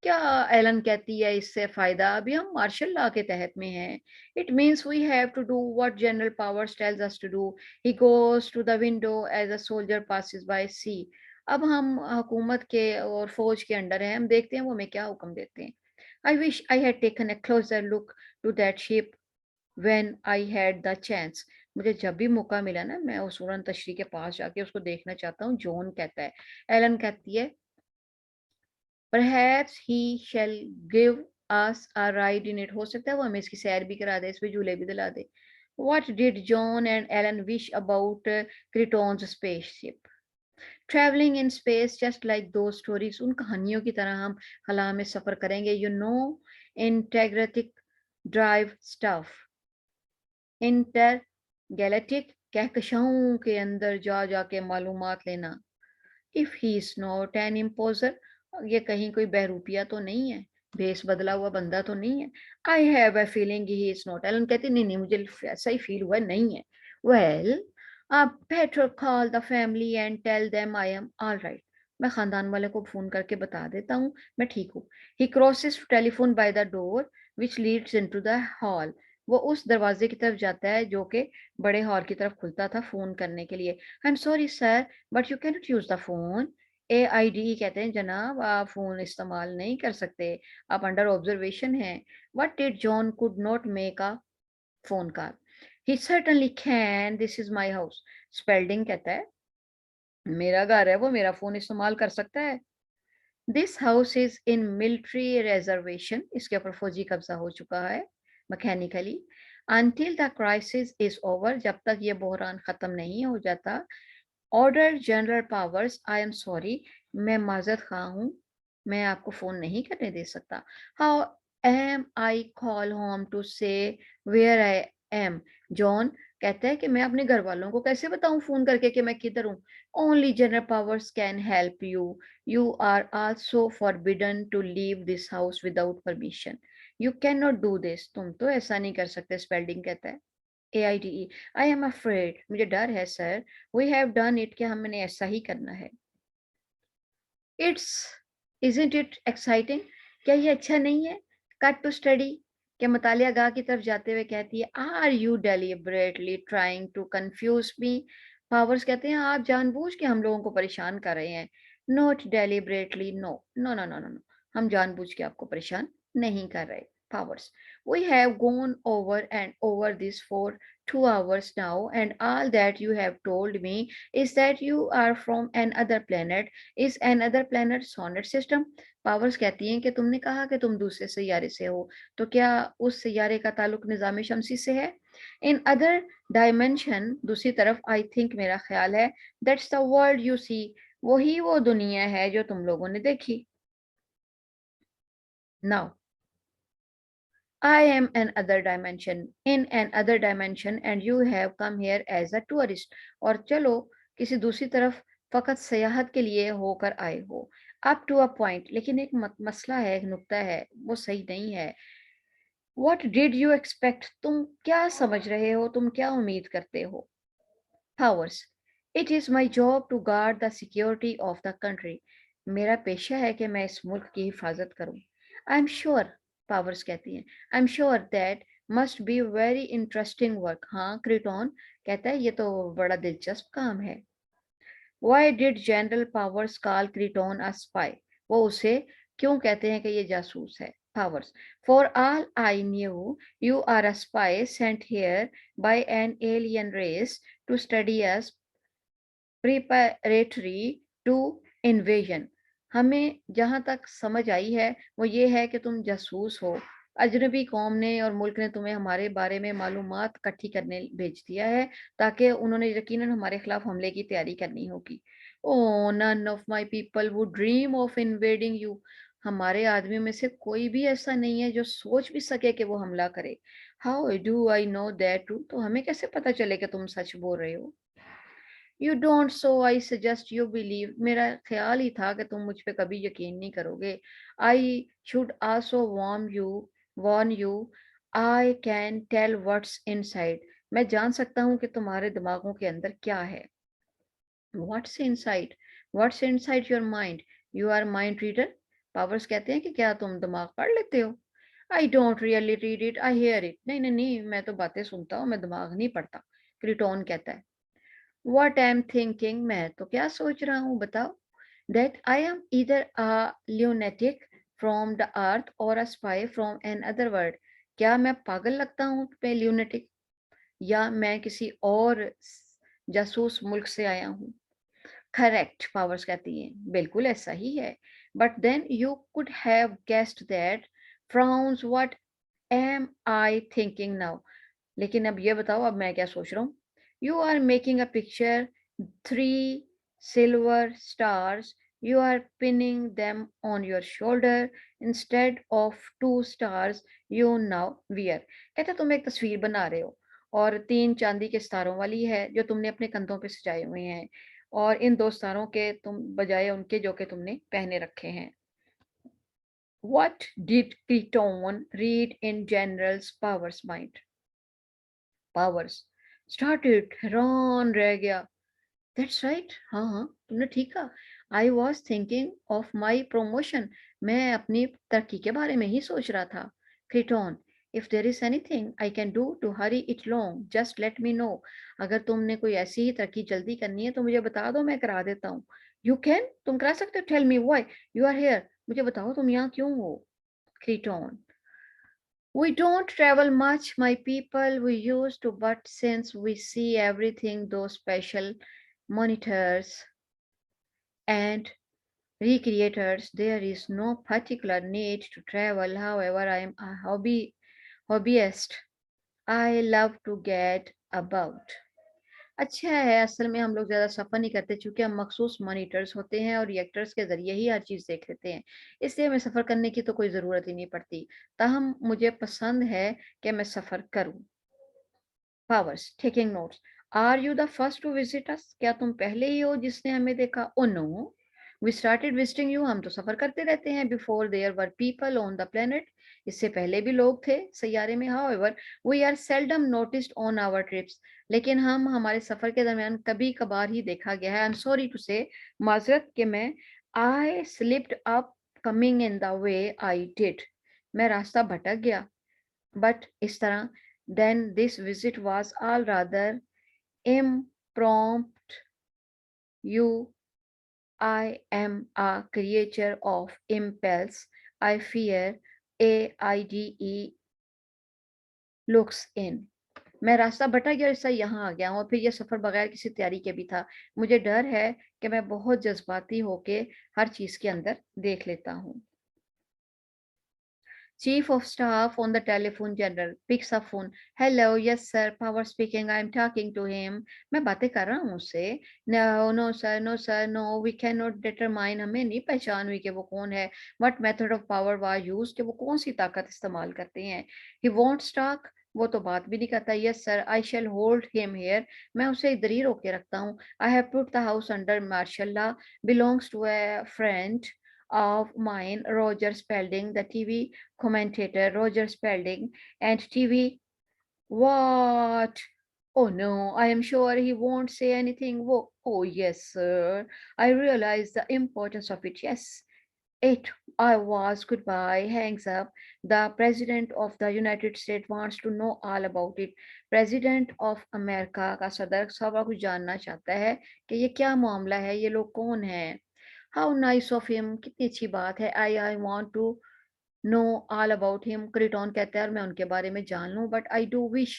क्या एलन कहती है इससे फायदा, अभी हम मार्शल लॉ के तहत में हैं। It means we have to do what General Powers tells us to do। He goes to the window as a soldier passes by। See, अब हम हुकूमत के और फौज के अंडर हैं, हम देखते हैं वो हमें क्या हुक्म देते हैं। I wish I had taken a closer look to that ship when I had the chance। मुझे जब भी मौका मिला ना, मैं उस उड़न तश्री के पास जाके उसको देखना चाहता हूँ। जॉन कहता है। एलन कहती है, perhaps he shall give us a ride in it। हो सकता है वो हमें इसकी सैर भी करा दे, इसमें झूले भी दिला दे। What did John and Ellen wish about Kryton's spaceship? Traveling in space just like those stories, उन कहानियों की तरह हम खला में सफर करेंगे। You know, intergalactic drive stuff। Intergalactic कहकशाओं के अंदर जा जाके मालूमात लेना। If he is not an imposer, ये कहीं कोई बहरूपिया तो नहीं है, भेस बदला हुआ बंदा तो नहीं है। I have a feeling he is not. Ellen कहती, नहीं नहीं, मुझे ऐसा ही फील हुआ, नहीं है। Well, better call the family and tell them I am all right. मैं खानदान वाले को फोन करके बता देता हूँ मैं ठीक हूँ। He crosses telephone by the door which leads into the hall. वो उस दरवाजे की तरफ जाता है जो कि बड़े हॉल की तरफ खुलता था फोन करने के लिए। आई am sorry sir but you can not use the phone. AID कहते हैं, जनाब आप फोन इस्तेमाल नहीं कर सकते, आप अंडर ऑब्जर्वेशन हैं। What did John could not make a phone call? He certainly can, this is my house. Spalding कहता है, मेरा घर है, वो मेरा फोन इस्तेमाल कर सकता है। This house is in military reservation, इसके ऊपर फौजी कब्जा हो चुका है mechanically. Until the crisis is over, जब तक ये बहरान खत्म नहीं हो जाता। Order general powers, I am sorry, मैं माजरत खा हूँ, मैं आपको फोन नहीं करने दे सकता। How am I call home to say where I am? John कहता है कि मैं अपने घर वालों को कैसे बताऊं फोन करके कि मैं किधर हूँ? Only General Powers can help you. You are also forbidden to leave this house without permission. You can not do this, तुम तो ऐसा नहीं कर सकते। स्पेल्डिंग कहता है। AIDE, आई एम अफ्रेड, मुझे डर है sir. We have done it, कि हमने ऐसा ही करना है। इट्स, इजंट इट एक्साइटिंग, क्या ये अच्छा नहीं है? कट टू स्टडी के मुतालिया गाह की तरफ जाते हुए कहती है, are you deliberately trying to confuse me? Powers कहते हैं, आप जानबूझ के हम लोगों को परेशान कर रहे हैं। Not deliberately, no no no no no no, हम जानबूझ के आपको परेशान नहीं कर रहे। Powers, we have gone over and over this for 2 hours now, and all that you have told me is that you are from another planet. Is another planet solar system? Powers कहती हैं कि तुमने कहा कि तुम दूसरे सैयारे से हो, तो क्या उस सैयारे का ताल्लुक निज़ाम शमसी से है? इन अदर डायमेंशन, दूसरी तरफ, आई थिंक, मेरा ख्याल है, that's the world you see, वही वो दुनिया है जो तुम लोगों ने देखी। Now I am an other dimension, in an other dimension, and you have come here as a tourist. और चलो किसी दूसरी तरफ फकत सयाहत के लिए होकर आए हो। Up to a point, लेकिन एक मसला है, एक नुक्ता है, वो सही नहीं है। What did you expect? तुम क्या समझ रहे हो, तुम क्या उम्मीद करते हो? Powers, it is my job to guard the security of the country. मेरा पेशा है कि मैं इस मुल्क की हिफाजत करूं। I'm sure, पावर्स कहती हैं, I'm sure that must be very interesting work. हाँ, क्रिटॉन कहता है, ये तो बड़ा दिलचस्प काम है। Why did General Powers call Crichton a spy? वो उसे क्यों कहते हैं कि ये जासूस है? Powers, for all I knew, you are a spy sent here by an alien race to study us preparatory to invasion. हमें जहां तक समझ आई है वो ये है कि तुम जासूस हो। अजनबी कौम ने और मुल्क ने तुम्हें हमारे बारे में मालूमात इकट्ठी करने भेज दिया है, ताकि उन्होंने यकीनन हमारे खिलाफ हमले की तैयारी करनी होगी। Oh, none of my people would dream of invading you. हमारे आदमियों में से कोई भी ऐसा नहीं है जो सोच भी सके कि वो हमला करे। How do I know that true? तो हमें कैसे पता चले कि तुम सच बोल रहे हो? You don't, so I suggest you believe. मेरा ख्याल ही था कि तुम मुझ पे कभी यकीन नहीं करोगे। I should also warn you, I can tell what's inside. मैं जान सकता हूँ कि तुम्हारे दिमागों के अंदर क्या है। What's inside? What's inside your mind? You are mind reader? Powers कहते हैं कि क्या तुम दिमाग पढ़ लेते हो? I don't really read it, I hear it. नहीं नहीं नहीं, मैं तो बातें सुनता हूँ, मैं दिमाग नहीं पढ़ता। क्रिटोन कहता है, What I'm thinking, मैं तो क्या सोच रहा हूँ बताओ? That I am either a lunatic from the earth or a spy from another world. क्या मैं पागल लगता हूँ मैं lunatic, या मैं किसी और जासूस मुल्क से आया हूँ? Correct, पावर्स कहती हैं, बिल्कुल ऐसा ही है। But then you could have guessed that. Frowns, what am I thinking now? लेकिन अब ये बताओ, अब मैं क्या सोच रहा हूँ? You are making a picture, 3 silver stars. You are pinning them on your shoulder instead of 2 stars you now wear. कहता तुम एक तस्वीर बना रहे हो और 3 चांदी के सितारों वाली है जो तुमने अपने कंधों पे सजाए हुए हैं, और इन 2 सितारों के तुम बजाय उनके जो कि तुमने पहने रखे हैं। What did Creton read in General's Power's mind? Powers started, हैरान रह गया। दैट्स राइट, हाँ हाँ, तुमने ठीक कहा। I was thinking of my promotion, मैं अपनी तरक्की के बारे में ही सोच रहा था। Kreton, if there is anything I can do to hurry it long, just let me know. अगर तुमने कोई ऐसी ही तरक्की जल्दी करनी है तो मुझे बता दो, मैं करा देता हूँ। यू कैन, तुम करा सकते हो। Tell me why you are here, मुझे बताओ तुम यहाँ क्यों हो? क्रिटॉन, we don't travel much, my people. We used to, but since we see everything, those special monitors and recreators, there is no particular need to travel. However, I am a hobbyist. I love to get about. अच्छा है, असल में हम लोग ज़्यादा सफ़र नहीं करते चूँकि हम मखसूस मॉनिटर्स होते हैं और रिएक्टर्स के ज़रिए ही हर चीज़ देख लेते हैं। इसलिए हमें सफ़र करने की तो कोई ज़रूरत ही नहीं पड़ती। ताहम मुझे पसंद है कि मैं सफ़र करूँ। Powers taking notes, are you the first to visit us? क्या तुम पहले ही हो जिसने हमें देखा? Oh no, we started visiting you, हम तो सफ़र करते रहते हैं। Before there were people on the planet, इससे पहले भी लोग थे सैयारे में। However we are seldom noticed on our trips, लेकिन हम हमारे सफ़र के दरमियान कभी कभार ही देखा गया है। आई एम सॉरी टू से, माजरत कि मैं, I slipped up coming in the way I did. मैं रास्ता भटक गया, but इस तरह. Then this visit was all rather impromptu. I am a creature of impulse. I fear AIDE looks in. मैं रास्ता भटक गया और इससे यहाँ आ गया हूँ और फिर ये सफ़र बगैर किसी तैयारी के भी था. मुझे डर है कि मैं बहुत जज्बाती होके हर चीज़ के अंदर देख लेता हूँ. Chief of Staff on the telephone general picks up phone. Hello, yes sir, Power speaking. I am talking to him. मैं बातें कर रहा हूँ उससे. No, no sir, no sir, no. We cannot determine. हमें नहीं पहचान हुई कि वो कौन है. What method of power was used? कि वो कौन सी ताकत इस्तेमाल करते हैं. He won't talk. वो तो बात भी नहीं करता. Yes sir, I shall hold him here. मैं उसे इधर ही रोके रखता हूँ. I have put the house under martial law. Belongs to a friend of mine, Roger Spalding, the TV commentator, Roger Spalding, and TV. What? Oh no, I am sure he won't say anything. Oh yes, sir. I realize the importance of it. Yes. It I was goodbye hangs up. The president of the United States wants to know all about it. President of America का सदर सब कुछ जानना चाहता है कि ये क्या मामला है, ये लोग कौन हैं. How nice of him, कितनी अच्छी बात है. I want to know all about him. क्रिटॉन कहता है और मैं उनके बारे में जान लूं. But I do wish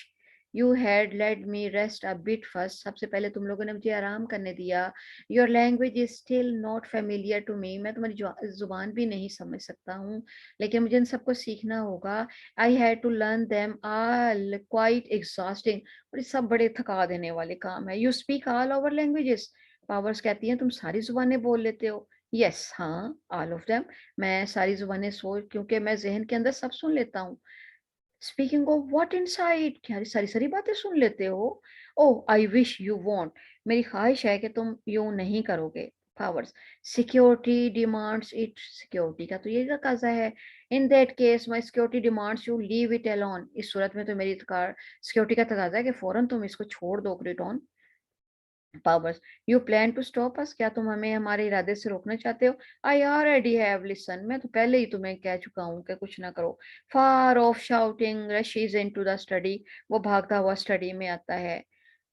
you had let me rest a bit first. सबसे पहले तुम लोगों ने मुझे आराम करने दिया. Your language is still not familiar to me. मैं तुम्हारी जुबान भी नहीं समझ सकता हूँ, लेकिन मुझे इन सबको सीखना होगा. I had to learn them all. Quite exhausting. और ये सब बड़े थका देने वाले काम है. You speak all our languages. Powers कहती हैं तुम सारी जुबानें बोल लेते हो. Yes, हाँ, all of them. मैं सारी जुबानें सोच क्योंकि मैं ज़हन के अंदर सब सुन लेता हूँ. स्पीकिंग ऑफ व्हाट इनसाइड, क्या सारी सारी बातें सुन लेते हो. ओह आई विश यू वॉन्ट, मेरी ख्वाहिश है कि तुम यूं नहीं करोगे. Powers security demands it, security का तो ये तकाजा है. In that case my security demands you leave it alone, इस सूरत में तो मेरी सिक्योरिटी का तकाजा है कि फौरन तुम इसको छोड़ दो. Kreton. Powers you plan to stop us, क्या तुम हमें हमारे इरादे से रोकना चाहते हो. आई ऑलरेडी हैव लिसन, मैं तो पहले ही तुम्हें कह चुका हूँ कि कुछ ना करो. Far off shouting rushes into the study, वो भागता हुआ स्टडी में आता है.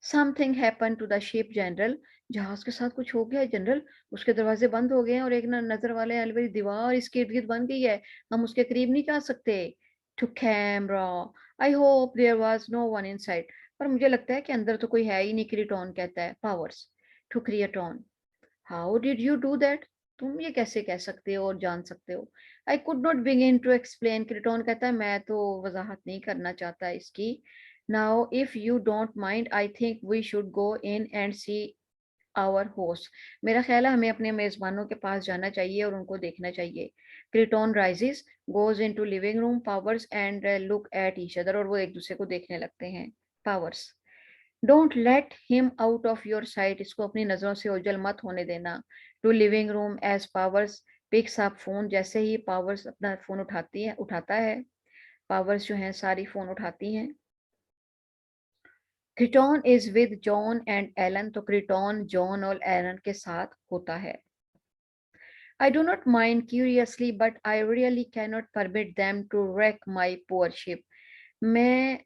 Something happen to the ship general, जहाज के साथ कुछ हो गया है जनरल. उसके दरवाजे बंद हो गए हैं और एक ना नजर वाले अलवरी दीवार इसके इर्द गिर्द बन गई है. हम उसके करीब नहीं जा सकते. To camera, I hope there was no one inside, पर मुझे लगता है कि अंदर तो कोई है ही नहीं. क्रिटॉन कहता है. Powers to Kreton, how did you do that, तुम ये कैसे कह सकते हो और जान सकते हो. I could not begin to explain, Kreton कहता है मैं तो वजाहत नहीं करना चाहता इसकी. Now if you don't mind I think we should go in and see our host, मेरा ख्याल है हमें अपने मेजबानों के पास जाना चाहिए और उनको देखना चाहिए. Kreton rises goes into living room. Powers and look at each other, और वो एक दूसरे को देखने लगते हैं. Powers don't let him out of your sight, इसको अपनी नजरों से ओझल मत होने देना. To living room as Powers picks up phone, जैसे ही पावर्स अपना फोन उठाता है. पावर्स जो है सारी फोन उठाती हैं. Kreton is with John and Ellen, तो क्रिटॉन जॉन और एलन के साथ होता है. I do not mind curiously, but I really cannot permit them to wreck my poor ship. मैं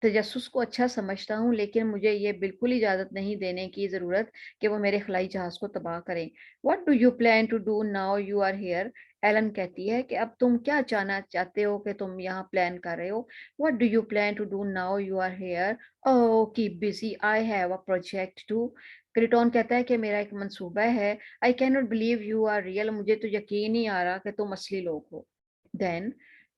तजस्सुस को अच्छा समझता हूँ, लेकिन मुझे ये बिल्कुल इजाज़त नहीं देने की ज़रूरत कि वो मेरे खलाई जहाज़ को तबाह करें. What do you plan to do now you are here? Ellen कहती है कि अब तुम क्या जानना चाहते हो कि तुम यहाँ प्लान कर रहे हो. What do you plan to do now you are here? Oh, keep busy. I have a project too. क्रिटॉन कहता है कि मेरा एक मंसूबा है. I cannot believe you are real. मुझे तो यकीन नहीं आ रहा कि तुम असली लोग हो. Then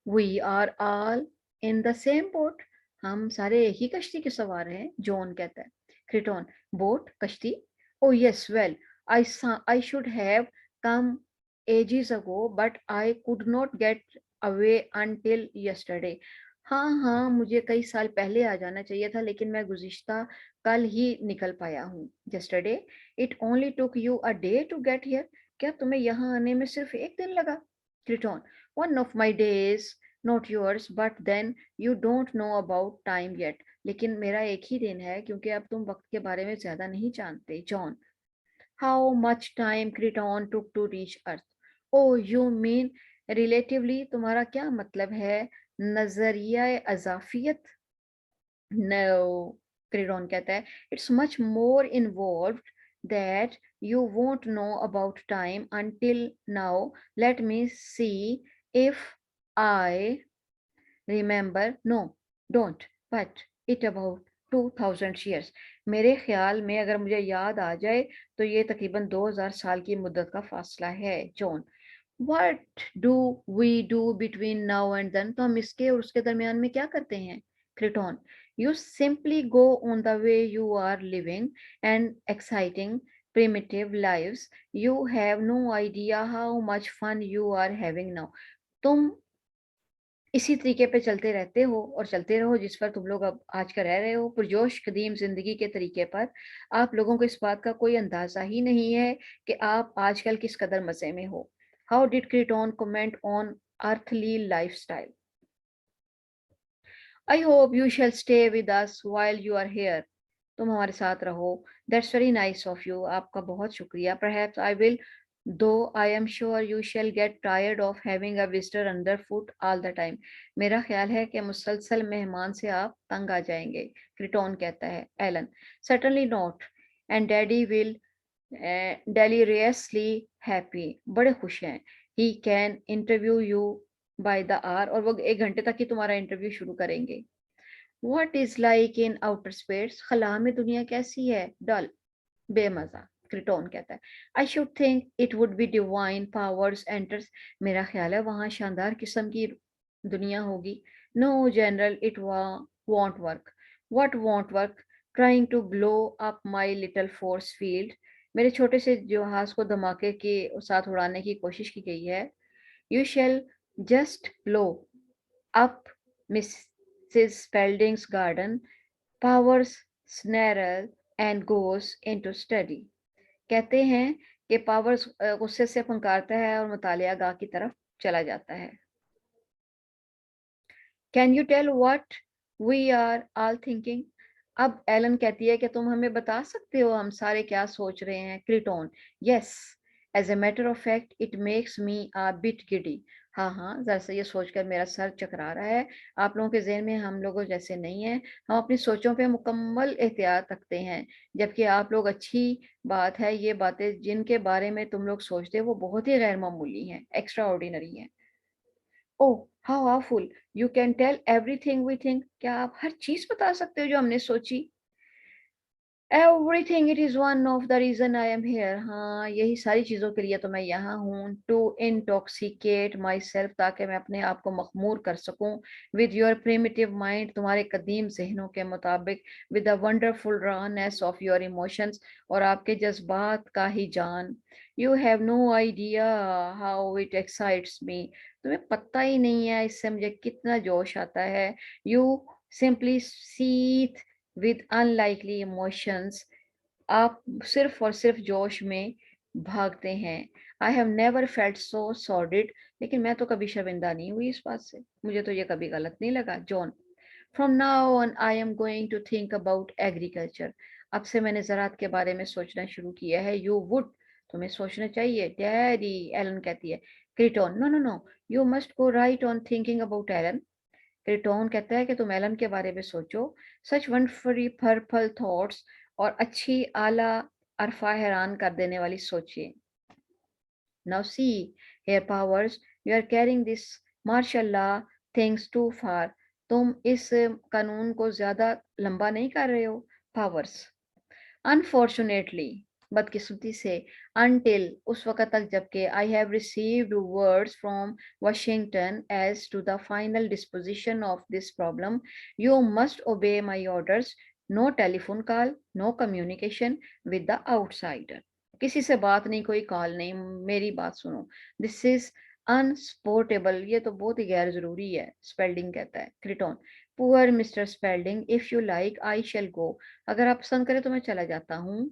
we are all in the same boat. हम सारे एक ही कश्ती के सवार हैं. जॉन कहता है. क्रिटॉन बोट कश्ती. Oh yes, well I should have come ages ago, but I could not get away until yesterday. हाँ हाँ, मुझे कई साल पहले आ जाना चाहिए था, लेकिन मैं गुज़िश्ता कल ही निकल पाया हूँ. Yesterday, it only took you a day to get here. क्या तुम्हें यहाँ आने में सिर्फ एक दिन लगा. Triton, one of my days, not yours, but then you don't know about time yet. लेकिन मेरा एक ही दिन है क्योंकि अब तुम वक्त के बारे में ज्यादा नहीं जानते. John, how much time Criton took to reach Earth? Oh you mean relatively, तुम्हारा क्या मतलब है? नजरिया अजाफियत? No, Credon कहता है, it's much more involved that you won't know about time until now. Let me see if I remember. No, don't. But it about 2000 years. मेरे ख्याल में अगर मुझे याद आ जाए तो ये तकरीबन 2000 साल की मुद्दत का फासला है। John, What do we do between now and then? तो हम इसके और उसके दरमियान में क्या करते हैं? Criton, you simply go on the way you are living and exciting primitive lives. You have no idea how much fun you are having now. तुम इसी तरीके पे चलते रहते हो और चलते रहो जिस पर तुम लोग अब आज का रह रहे हो, पुरजोश कदीम जिंदगी के तरीके पर। आप लोगों को इस बात का कोई अंदाजा ही नहीं है कि आप आजकल किस कदर मजे में हो। How did Kreton comment on earthly lifestyle? I hope you shall stay with us while you are here. तुम हमारे साथ रहो। That's very nice of you. आपका बहुत शुक्रिया। Perhaps I will, though I am sure you shall get tired of having a visitor underfoot all the time. मेरा ख्याल है कि मुसलसल मेहमान से आप तंग आ जाएंगे। क्रिटोन कहता है। Ellen, certainly not, and daddy will deliriously happy. बड़े खुश हैं। He can interview you by the hour, और वो 1 घंटे तक ही तुम्हारा इंटरव्यू शुरू करेंगे। What is like in outer space? खला में दुनिया कैसी है? डल, बेमजा। क्रिटोन कहता है, I should think it would be divine powers enters. मेरा ख्याल है वहाँ शानदार किस्म की दुनिया होगी। No general, it won't work. What won't work? Trying to blow up my little force field. मेरे छोटे से जहाज को धमाके के साथ उड़ाने की कोशिश की गई है। You shall just blow up Mrs. Spalding's garden. Powers snarl and goes into study. कहते हैं कि पावर्स गुस्से से फंकारता है और मुतालिया गाह की तरफ चला जाता है। Can you tell what we are all thinking? अब एलन कहती है कि तुम हमें बता सकते हो हम सारे क्या सोच रहे हैं। क्रिटोन, yes, as a matter of fact it makes me a bit giddy. हाँ हाँ, जरा सा ये सोचकर मेरा सर चकरा रहा है। आप लोगों के ज़हन में हम लोगों जैसे नहीं हैं। हम अपनी सोचों पे मुकम्मल एहतियात रखते हैं, जबकि आप लोग, अच्छी बात है, ये बातें जिनके बारे में तुम लोग सोचते हो वो बहुत ही गैर मामूली हैं, एक्स्ट्रा ऑर्डिनरी हैं। Oh! How awful! You can tell everything we think. क्या आप हर चीज़ बता सकते हो जो हमने सोची? Everything, it is one of the reason I am here. हाँ, यही सारी चीज़ों के लिए तो मैं यहाँ हूँ। टू इंटॉक्सिकेट माई सेल्फ, ताकि मैं अपने आप को मखमूर कर सकूँ। विद योर प्रिमिटिव माइंड, तुम्हारे कदीम ज़हनों के मुताबिक। With the wonderful rawness of your emotions, और आपके जज्बात का ही जान। You have no idea how it excites me. तुम्हें पता ही नहीं है इससे मुझे कितना जोश आता है। You simply sheath with unlikely emotions. आप सिर्फ और सिर्फ जोश में भागते हैं। I have never felt so sordid, लेकिन मैं तो कभी शर्मिंदा नहीं हुई इस बात से। मुझे तो ये कभी गलत नहीं लगा। John, from now on I am going to think about agriculture. अब से मैंने ज़राअत के बारे में सोचना शुरू किया है। यू वुड, तुम्हें सोचना चाहिए। डैडी, एलन कहती है। Kreton, no no no, you must go right on thinking about Ellen. Kreton कहता है कि तुम एलन के बारे में सोचो। सच वंडरफुली पर्पल थॉट्स, और अच्छी आला अरफा हैरान कर देने वाली सोचें। Now see here Powers, you are carrying this martial law things too far. तुम इस कानून को ज्यादा लंबा नहीं कर रहे हो। पावर्स, अनफॉर्चुनेटली, बदकिस्मती से, until, उस वक़्त तक जबकि I have received words from Washington as to the final disposition of this problem, you must obey my orders. No telephone call, no communication with the outsider. किसी से बात नहीं, कोई कॉल नहीं, मेरी बात सुनो। This is unsupportable, ये तो बहुत ही गैर जरूरी है। स्पेल्डिंग कहता है। Kreton, poor Mr Spelding, if you like I shall go. अगर आप पसंद करें तो मैं चला जाता हूँ।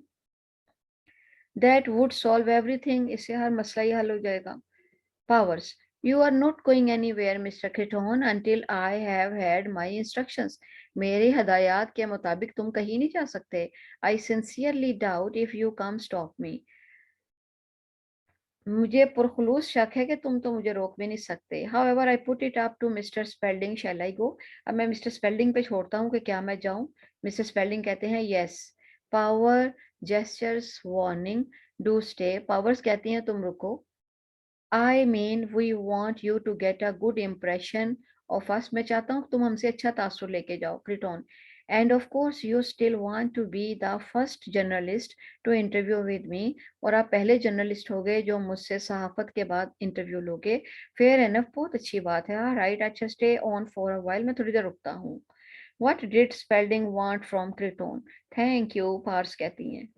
दैट वुड सॉल्व एवरीथिंग, इससे हर मसला ही हल हो जाएगा। Powers, you are not going anywhere Mr Kreton until I have had my instructions. मेरे हदायत के मुताबिक तुम कहीं नहीं जा सकते। I sincerely doubt if you can stop me. मुझे पुरखुलूस शक है कि तुम तो मुझे रोक भी नहीं सकते। However I put it up to Mr Spelding, shall I go? अब मैं मिस्टर स्पेल्डिंग पे छोड़ता हूँ कि क्या मैं जाऊँ? मिस्टर स्पेल्डिंग कहते हैं yes. Power gestures warning, do stay. Powers कहती हैं तुम रुको। I mean we want you to get a good impression of us, मैं चाहता हूँ तुम हमसे अच्छा तासुर लेके जाओ। Kreton, and of course you still want to be the first journalist to interview with me, और आप पहले जर्नलिस्ट हो गए जो मुझसे सहाफत के बाद इंटरव्यू लोगे। फेयर एनफ, बहुत अच्छी बात है। हाँ राइट, अच्छा stay on for a while, मैं थोड़ी देर रुकता हूँ। What did Spelding want from Kreton? Thank you, Powers कहती हैं।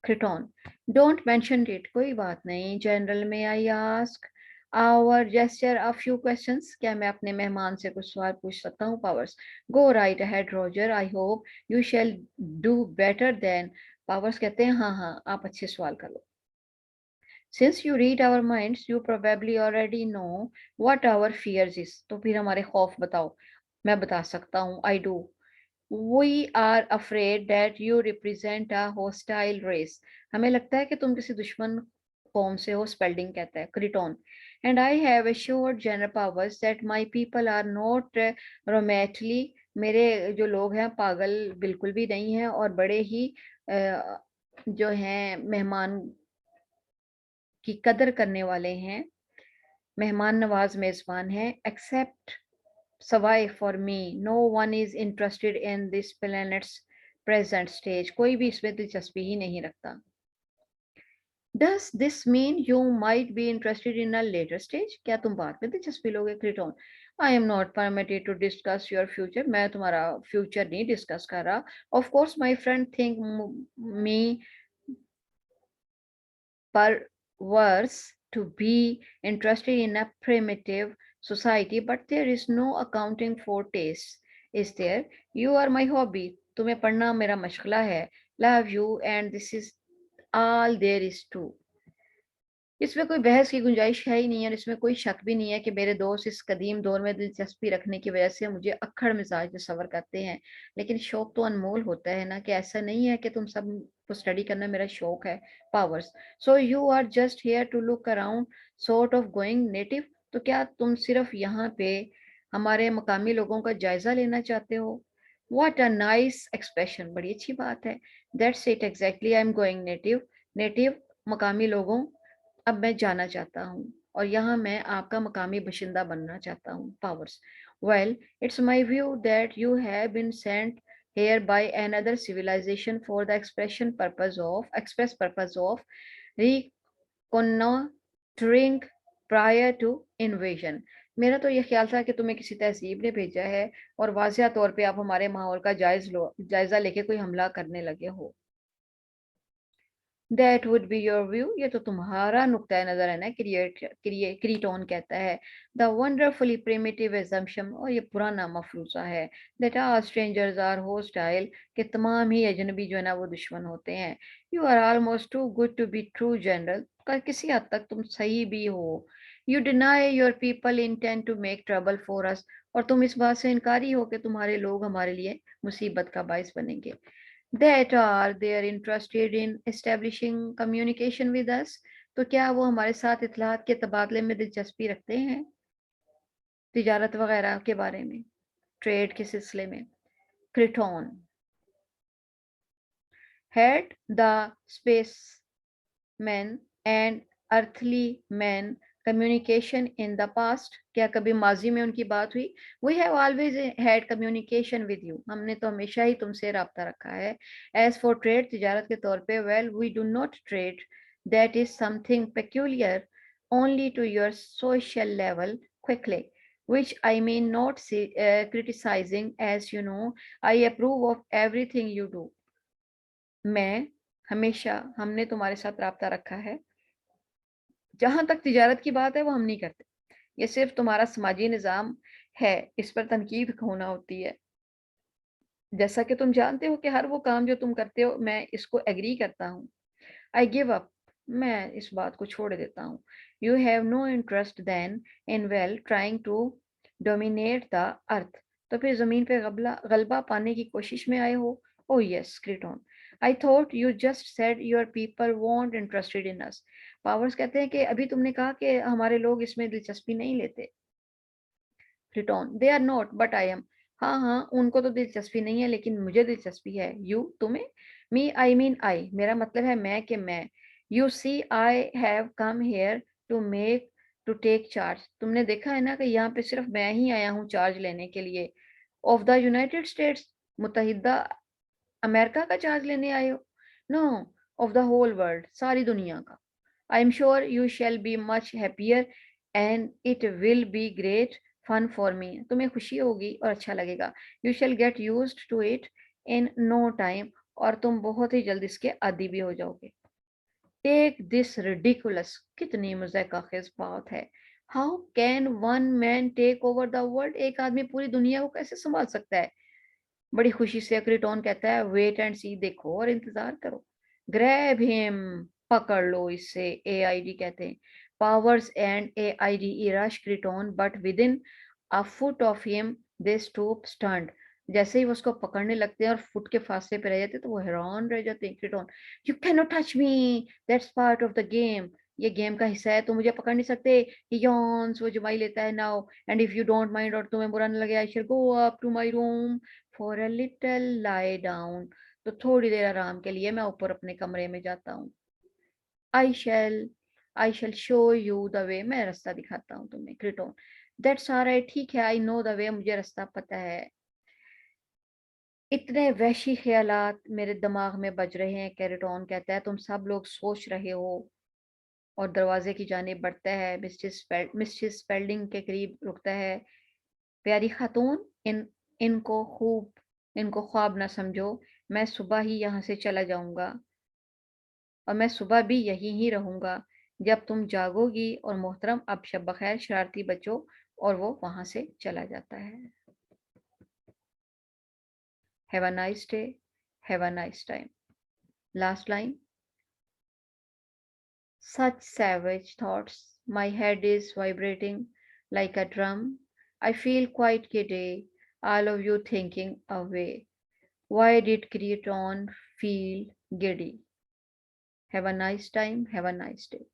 क्रिटॉन, डोंट मेंशन इट, कोई बात नहीं। जनरल में I ask our gesture a few questions, क्या मैं अपने मेहमान से कुछ सवाल पूछ सकता हूँ? Powers, go right ahead Roger, I hope you shall do better then. Powers कहते हैं हाँ हाँ, आप अच्छे सवाल करो। Since you read our minds you probably already know what our fears is, तो फिर हमारे खौफ बताओ। मैं बता सकता हूँ, I do. We are afraid that you represent a hostile race. हमें लगता है कि तुम किसी दुश्मन कौम से हो, स्पेल्डिंग कहता है। क्रिटोन, and I have assured General Powers that my people are not romantically, मेरे जो लोग हैं पागल बिल्कुल भी नहीं हैं और बड़े ही जो हैं मेहमान की कदर करने वाले हैं, मेहमान नवाज मेजबान हैं। एक्सेप्ट सवाए for me no one is interested in this planet's present stage, कोई भी इसमें दिलचस्पी ही नहीं रखता। Does this mean you might be interested in a later stage, क्या तुम बाद में दिलचस्पी लोगे? Kreton, I am not permitted to discuss your future, मैं तुम्हारा फ्यूचर नहीं डिस्कस कर रहा। Of course my friend think me perverse to be interested in a primitive society, but there is no accounting for tastes, is there? You are my hobby, तुम्हें पढ़ना मेरा मशगला है। Love you and this is all there is to। इसमें कोई बहस की गुंजाइश है ही नहीं है और इसमें कोई शक भी नहीं है कि मेरे दोस्त इस कदीम दौर में दिलचस्पी रखने की वजह से मुझे अक्खड़ मिजाज तस्वर करते हैं। लेकिन शौक तो अनमोल होता है ना, कि ऐसा नहीं है कि तुम सब को स्टडी करना मेरा शौक है। Powers, so you are just here to look around sort of going native, तो क्या तुम सिर्फ यहाँ पे हमारे मकामी लोगों का जायजा लेना चाहते हो? वॉट अ नाइस एक्सप्रेशन, बड़ी अच्छी बात है। That's it exactly, I am going native. Native, मकामी लोगों, अब मैं जाना चाहता हूँ और यहाँ मैं आपका मकामी बशिंदा बनना चाहता हूँ। Powers, well it's my view that you have been sent here by another civilization for the express purpose of reconnoitering prior to invasion। मेरा तो ये ख्याल था कि तुम्हें किसी तहजीब ने भेजा है और वाजिया तौर पे आप हमारे माहौल का जायजा लेके कोई हमला करने लगे हो। That would be your view, ये तो तुम्हारा नुक्ता नजर है ना। क्रीटोन कहता है द वंडरफुली प्रिमिटिव एजम्पशन, और ये पुराना मफरूजा है, that all strangers are hostile, कि तमाम ही अजनबी जो है ना वो दुश्मन होते हैं। You are almost too good to be true general, किसी हद तक तुम सही भी हो। You deny your people intend to make trouble for us, और तुम इस बात से इनकारी हो कि तुम्हारे लोग हमारे लिए मुसीबत का बायस बनेंगे। That are they are interested in establishing communication with us, तो क्या वो हमारे साथ इत्तलात के तबादले में दिलचस्पी रखते हैं, तिजारत वगैरह के बारे में, ट्रेड के सिलसिले में? क्रिटोन, had the spacemen and earthly men communication in the past, क्या कभी माजी में उनकी बात हुई? We have always had communication with you, हमने तो हमेशा ही तुमसे राब्ता रखा है। As for trade, तिजारत के तौर पे, well we do not trade, that is something peculiar only to your social level। Quickly, which I mean not criticizing, as you know I approve of everything you do। मैं हमेशा, हमने तुम्हारे साथ राब्ता रखा है, जहां तक तिजारत की बात है वो हम नहीं करते, ये सिर्फ तुम्हारा समाजी निज़ाम है, इस पर तनकीद होना होती है। जैसा कि तुम जानते हो कि हर वो काम जो तुम करते हो मैं इसको एग्री करता हूँ। आई गिव अप, मैं इस बात को छोड़ देता हूँ। You have no interest then in well trying to dominate the earth, तो फिर जमीन पे गलबा पाने की कोशिश में आए हो? Oh yes Kreton, I thought you just said your people weren't interested in us. Powers कहते हैं कि अभी तुमने कहा कि हमारे लोग इसमें दिलचस्पी नहीं लेते। Return, they are not but I am. हाँ हाँ, उनको तो दिलचस्पी नहीं है लेकिन मुझे दिलचस्पी है। यू, तुम्हें? मी, आई मीन आई, मेरा मतलब है मैं कि मैं। You see, I have come here to make, to take charge. तुमने देखा है ना कि यहाँ पे सिर्फ मैं ही आया हूँ चार्ज लेने के लिए। ऑफ द यूनाइटेड स्टेट्स, मुत्तहिदा अमेरिका का चार्ज लेने आए हो? No, of the whole world, सारी दुनिया का। I am sure you shall be much happier and it will be great fun for me. तुम्हें खुशी होगी और अच्छा लगेगा। You shall get used to it in no time, और तुम बहुत ही जल्द इसके आदी भी हो जाओगे। टेक दिस रिडिकुलस, कितनी मज़ाक़ बात है। How can one man take over the world? एक आदमी पूरी दुनिया को कैसे संभाल सकता है? बड़ी खुशी से क्रिटोन कहता है, वेट एंड सी, देखो और इंतजार करो। ग्रैब हिम, पकड़ लो इससे, एआईडी कहते हैं। Powers and aid rush Criton but within a foot of him they stop stunned. जैसे ही वो उसको पकड़ने लगते हैं और फुट के फासले पे रह जाते हैं तो वो हैरान रह जाते हैं। Criton, you can not touch me, that's part of the game. ये गेम का हिस्सा है, तुम मुझे पकड़ नहीं सकते। यॉन्स, वो जुबाई लेता है। Now and if you don't mind, और तुम्हें बुरा न लगे, I shall go up to my room for a little lie down. तो थोड़ी देर आराम के लिए मैं ऊपर अपने कमरे में जाता हूँ। आई शैल आई शैल शो यू द वे, मैं रास्ता दिखाता हूँ तुम्हें। क्रिटोन, दैट्स ऑलराइट, ठीक है, आई नो द वे, मुझे रास्ता पता है। इतने वहशी ख्यालात मेरे दिमाग में बज रहे हैं, कैरेटोन कहता है, तुम सब लोग सोच रहे हो। और दरवाजे की जानिब बढ़ता है। मिस्टिस स्पेल्डिंग के करीब रुकता है। प्यारी खातून, इनको ख्वाब ना समझो। मैं सुबह ही यहाँ से चला जाऊंगा और मैं सुबह भी यहीं ही रहूंगा जब तुम जागोगी। और मोहतरम, अब शब बखैर शरारती बच्चों। और वो वहां से चला जाता है। Have a nice day, have a nice time. Last line, such savage thoughts. My head is vibrating like a drum. I feel quite giddy. All of you thinking away. Why did Creton feel giddy? Have a nice time. Have a nice day.